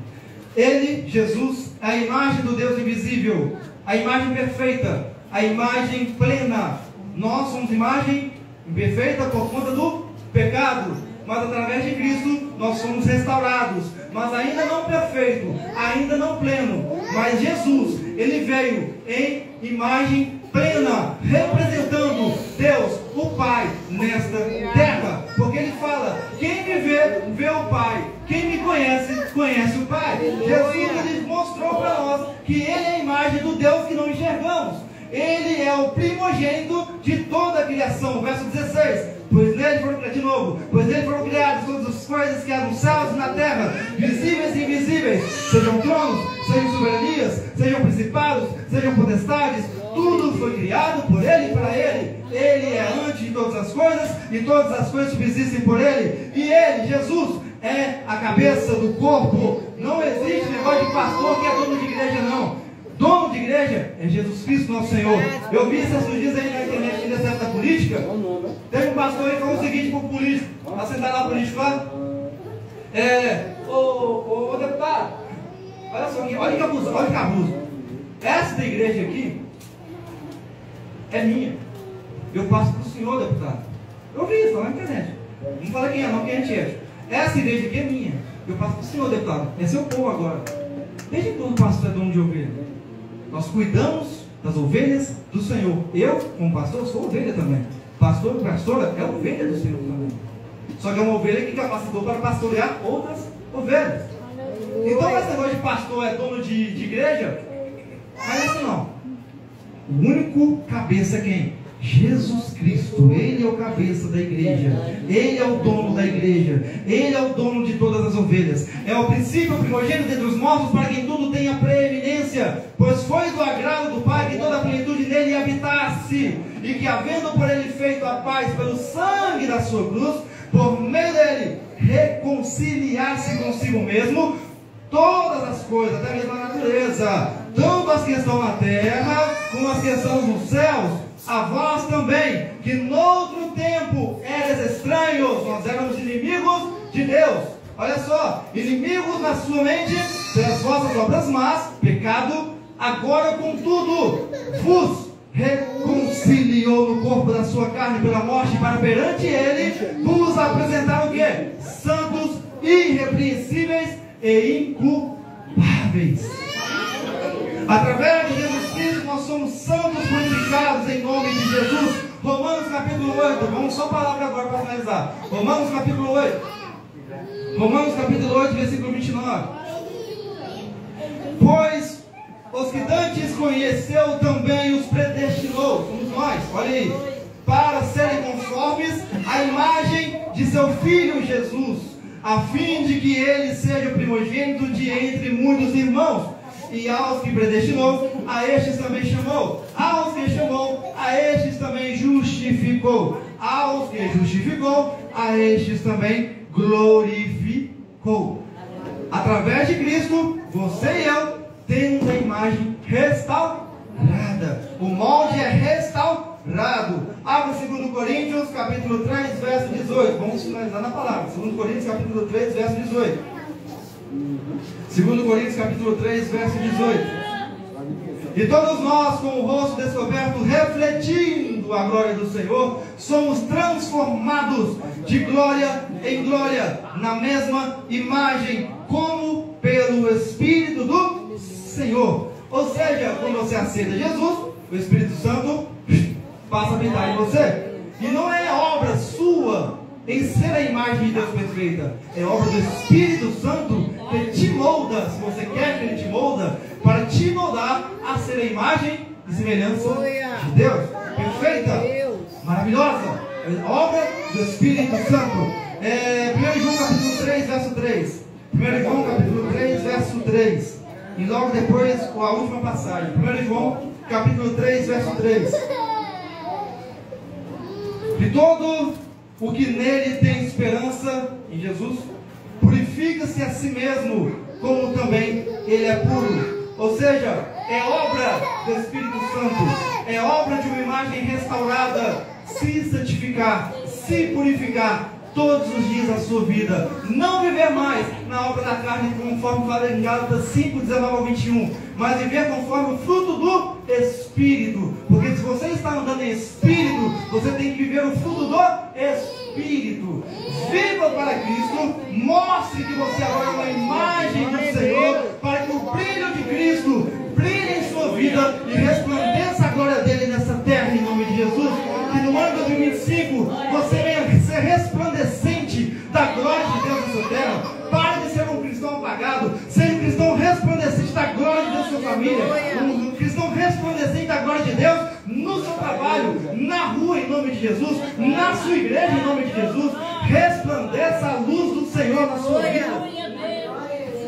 Ele, Jesus, é a imagem do Deus invisível, a imagem perfeita, a imagem plena. Nós somos imagem imperfeita por conta do pecado, mas através de Cristo nós somos restaurados, mas ainda não perfeito, ainda não pleno. Mas Jesus, Ele veio em imagem plena, representando Deus, o Pai, nesta terra. Porque Ele fala: quem me vê, vê o Pai. Quem me conhece, conhece o Pai. Jesus, Ele mostrou para nós que Ele é a imagem do Deus que não enxergamos. Ele é o primogênito de toda a criação. Verso 16. Pois nele foram criados, de novo, pois nele foram criadas todas as coisas que há nos céus e na terra, visíveis e invisíveis, sejam tronos, sejam soberanias, sejam principados, sejam potestades. Tudo foi criado por Ele e para Ele. Ele é antes de todas as coisas, e todas as coisas subsistem por Ele. E Ele, Jesus, é a cabeça do corpo. Não existe negócio de pastor que é dono de igreja, não. Dono de igreja é Jesus Cristo, nosso Senhor. Eu vi esses dias aí na internet, ainda certa política. Teve um pastor aí que falou o seguinte para o político, para sentar lá o político lá. Ô deputado, olha só aqui, olha que abuso, olha que abuso. Essa igreja aqui é minha. Eu passo para o senhor, deputado. Eu vi isso lá na internet. Não fala quem é, não, quem é antiético. Essa igreja aqui é minha. Eu passo para o senhor, deputado. É seu povo agora. Desde quando o pastor é dono de ovelha? Nós cuidamos das ovelhas do Senhor. Eu, como pastor, sou ovelha também. Pastor e pastora é ovelha do Senhor também. Só que é uma ovelha que capacitou para pastorear outras ovelhas. Então esse negócio de pastor é dono de igreja, mas assim não. O único cabeça é quem? Jesus Cristo. Ele é o cabeça da igreja. Ele é o dono da igreja. Ele é o dono de todas as ovelhas. É o princípio primogênito entre os mortos, para que em tudo tenha preeminência. Pois foi do agrado do Pai que toda a plenitude nele habitasse, e que, havendo por ele feito a paz pelo sangue da sua cruz, por meio dele reconciliasse consigo mesmo todas as coisas, até mesmo a natureza, tanto as que estão na terra como as que estão nos céus. A vós também, que noutro tempo eres estranhos, nós éramos inimigos de Deus. Olha só, inimigos na sua mente pelas vossas obras más, pecado. Agora, contudo, vos reconciliou no corpo da sua carne pela morte, para perante ele vos apresentar o quê? Santos, irrepreensíveis e inculpáveis. Através de Jesus Cristo nós somos santos, purificados em nome de Jesus. Romanos capítulo 8, vamos só palavra agora para finalizar. Romanos capítulo 8. Romanos capítulo 8, versículo 29. Pois os que dantes conheceu também os predestinou, somos nós, olha aí, para serem conformes à imagem de seu Filho Jesus, a fim de que ele seja o primogênito de entre muitos irmãos. E aos que predestinou, a estes também chamou. Aos que chamou, a estes também justificou. Aos que justificou, a estes também glorificou. Através de Cristo, você e eu temos a imagem restaurada. O molde é restaurado. Abra 2 Coríntios, capítulo 3, verso 18. Vamos finalizar na palavra. 2 Coríntios, capítulo 3, verso 18. 2 Coríntios capítulo 3, verso 18. E todos nós, com o rosto descoberto, refletindo a glória do Senhor, somos transformados de glória em glória, na mesma imagem, como pelo Espírito do Senhor. Ou seja, quando você aceita Jesus, o Espírito Santo passa a habitar em você. E não é obra sua em ser a imagem de Deus perfeita, é obra do Espírito Santo que te molda, se você quer que Ele te molda, para te moldar a ser a imagem e semelhança de Deus, perfeita, maravilhosa, é obra do Espírito Santo. 1 João capítulo 3, verso 3. 1 João capítulo 3, verso 3. E logo depois a última passagem. 1 João capítulo 3, verso 3. De todo o que nele tem esperança, em Jesus, purifica-se a si mesmo, como também ele é puro. Ou seja, é obra do Espírito Santo, é obra de uma imagem restaurada, se santificar, se purificar todos os dias da sua vida, não viver mais na obra da carne, conforme fala em Gálatas 5, 19 ao 21, mas viver conforme o fruto do Espírito, porque se você está andando em Espírito, você tem que viver o fruto do Espírito. Viva para Cristo, mostre que você agora é uma imagem do Senhor, para que o brilho de Cristo brilhe em sua vida e resplandeça a glória dele nessa terra, em nome de Jesus. Que no ano 2025 você venha ser resplandecente da glória de Deus nessa terra. Pare de ser um cristão apagado, seja um cristão resplandecente da glória de Deus na sua família, um cristão resplandecente da glória de Deus no seu trabalho, na rua, em nome de Jesus, na sua igreja, em nome de Jesus. Resplandeça a luz do Senhor na sua vida.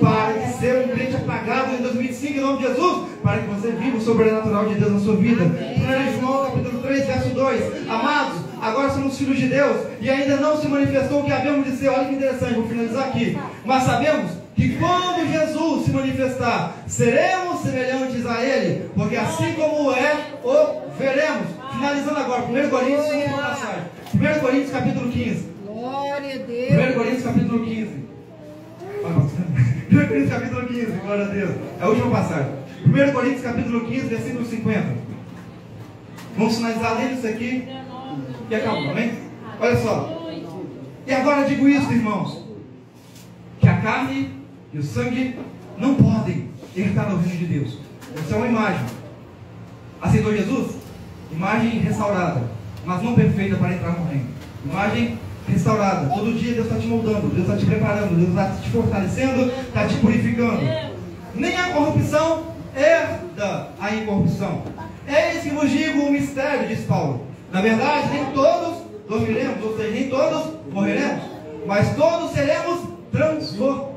Pare de ser um crente apagado em 2025, em nome de Jesus, para que você viva o sobrenatural de Deus na sua vida. 1 João capítulo 3, verso 2. Amados, agora somos filhos de Deus, e ainda não se manifestou o que havemos de ser. Olha que interessante, vou finalizar aqui. Mas sabemos que quando Jesus se manifestar, seremos semelhantes a Ele, porque assim como é, o veremos. Finalizando agora, 1 Coríntios, última passagem. 1 Coríntios capítulo 15. Glória a Deus. 1 Coríntios capítulo 15. 1 Coríntios capítulo 15, glória a Deus. É a última passagem. 1 Coríntios capítulo 15, versículo 50. Vamos finalizar lendo isso aqui e acabou, amém? Olha só. E agora digo isso, irmãos, que a carne e o sangue não podem herdar o reino de Deus, Você é uma imagem. Aceitou Jesus? Imagem restaurada, mas não perfeita para entrar no reino. Imagem restaurada. Todo dia Deus está te moldando, Deus está te preparando, Deus está te fortalecendo, está te purificando. Nem a corrupção herda a incorrupção. Eis que vos digo o mistério, diz Paulo. Na verdade, nem todos dormiremos, ou seja, nem todos morreremos, mas todos seremos transformados.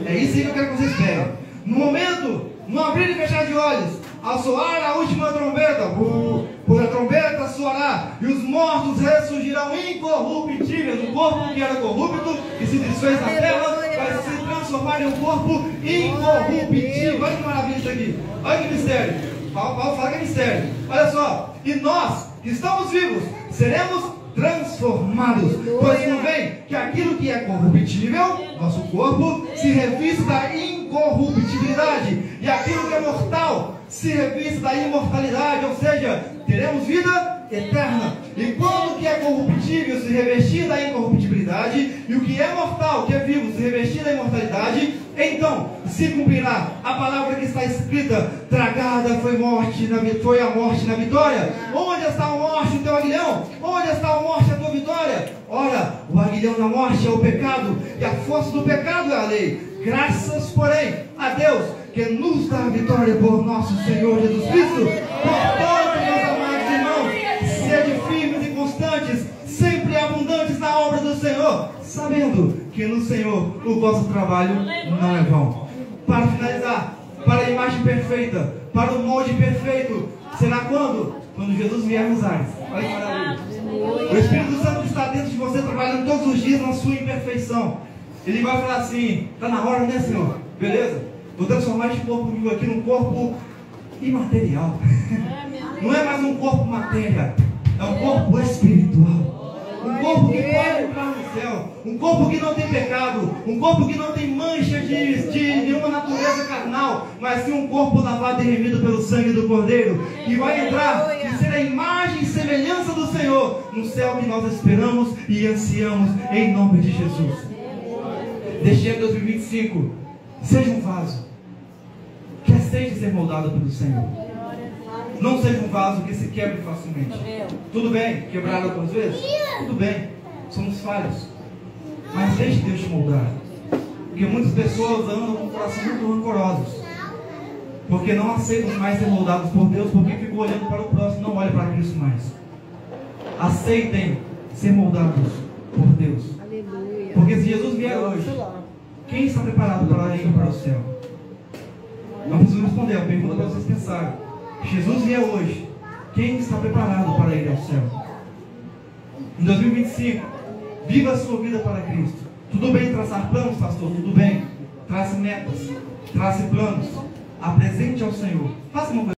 É isso aí que eu quero que vocês peguem. No momento, no abrir e fechar de olhos, ao soar a última trombeta, por a trombeta soará, e os mortos ressurgirão incorruptíveis. O corpo que era corrupto, que se desfez na terra, vai se transformar em um corpo incorruptível. Olha que maravilha isso aqui, olha que mistério. Paulo fala que é mistério. Olha só, e nós que estamos vivos seremos transformados, pois convém que aquilo que é corruptível, nosso corpo, se revista da incorruptibilidade, e aquilo que é mortal se revista da imortalidade, ou seja, teremos vida eterna. E quando o que é corruptível se revestir da incorruptibilidade, e o que é mortal, o que é vivo, se revestir da imortalidade, então se cumprirá a palavra que está escrita: tragada foi a morte na vitória. Onde está a morte, o teu aguilhão? Onde está a morte, a tua vitória? Ora, o aguilhão da morte é o pecado, e a força do pecado é a lei. Graças, porém, a Deus, que nos dá a vitória por nosso Senhor Jesus Cristo. Portanto, meus amados irmãos, sede firmes e constantes, sempre abundantes na obra do Senhor, sabendo que no Senhor o vosso trabalho não é vão. Para finalizar, para a imagem perfeita, para o molde perfeito, será quando? Quando Jesus vier nos ares. Olha que maravilha. O Espírito Santo está dentro de você, trabalhando todos os dias na sua imperfeição. Ele vai falar assim: está na hora, né, Senhor? Beleza? Vou transformar este corpo vivo aqui num corpo imaterial. Não é mais um corpo matéria, é um corpo espiritual. Um corpo que pode entrar no céu, um corpo que não tem pecado, um corpo que não tem mancha de nenhuma natureza carnal, mas sim um corpo lavado e remido pelo sangue do Cordeiro, que vai entrar e ser a imagem e semelhança do Senhor no céu que nós esperamos e ansiamos, em nome de Jesus. Deixe em 2025, seja um vaso que aceite ser moldado pelo Senhor. Não seja um vaso que se quebre facilmente. Tudo bem, quebrar algumas vezes? Tudo bem, somos falhos. Mas deixe Deus te moldar. Porque muitas pessoas andam com o coração muito rancorosos, porque não aceitam mais ser moldados por Deus, porque ficam olhando para o próximo, não olham para Cristo mais. Aceitem ser moldados por Deus. Porque se Jesus vier hoje, quem está preparado para ir para o céu? Não preciso responder, é uma pergunta para vocês pensarem. Jesus vier hoje, quem está preparado para ir ao céu? Em 2025, viva a sua vida para Cristo. Tudo bem traçar planos, pastor? Tudo bem. Trace metas, trace planos. Apresente ao Senhor. Faça uma coisa.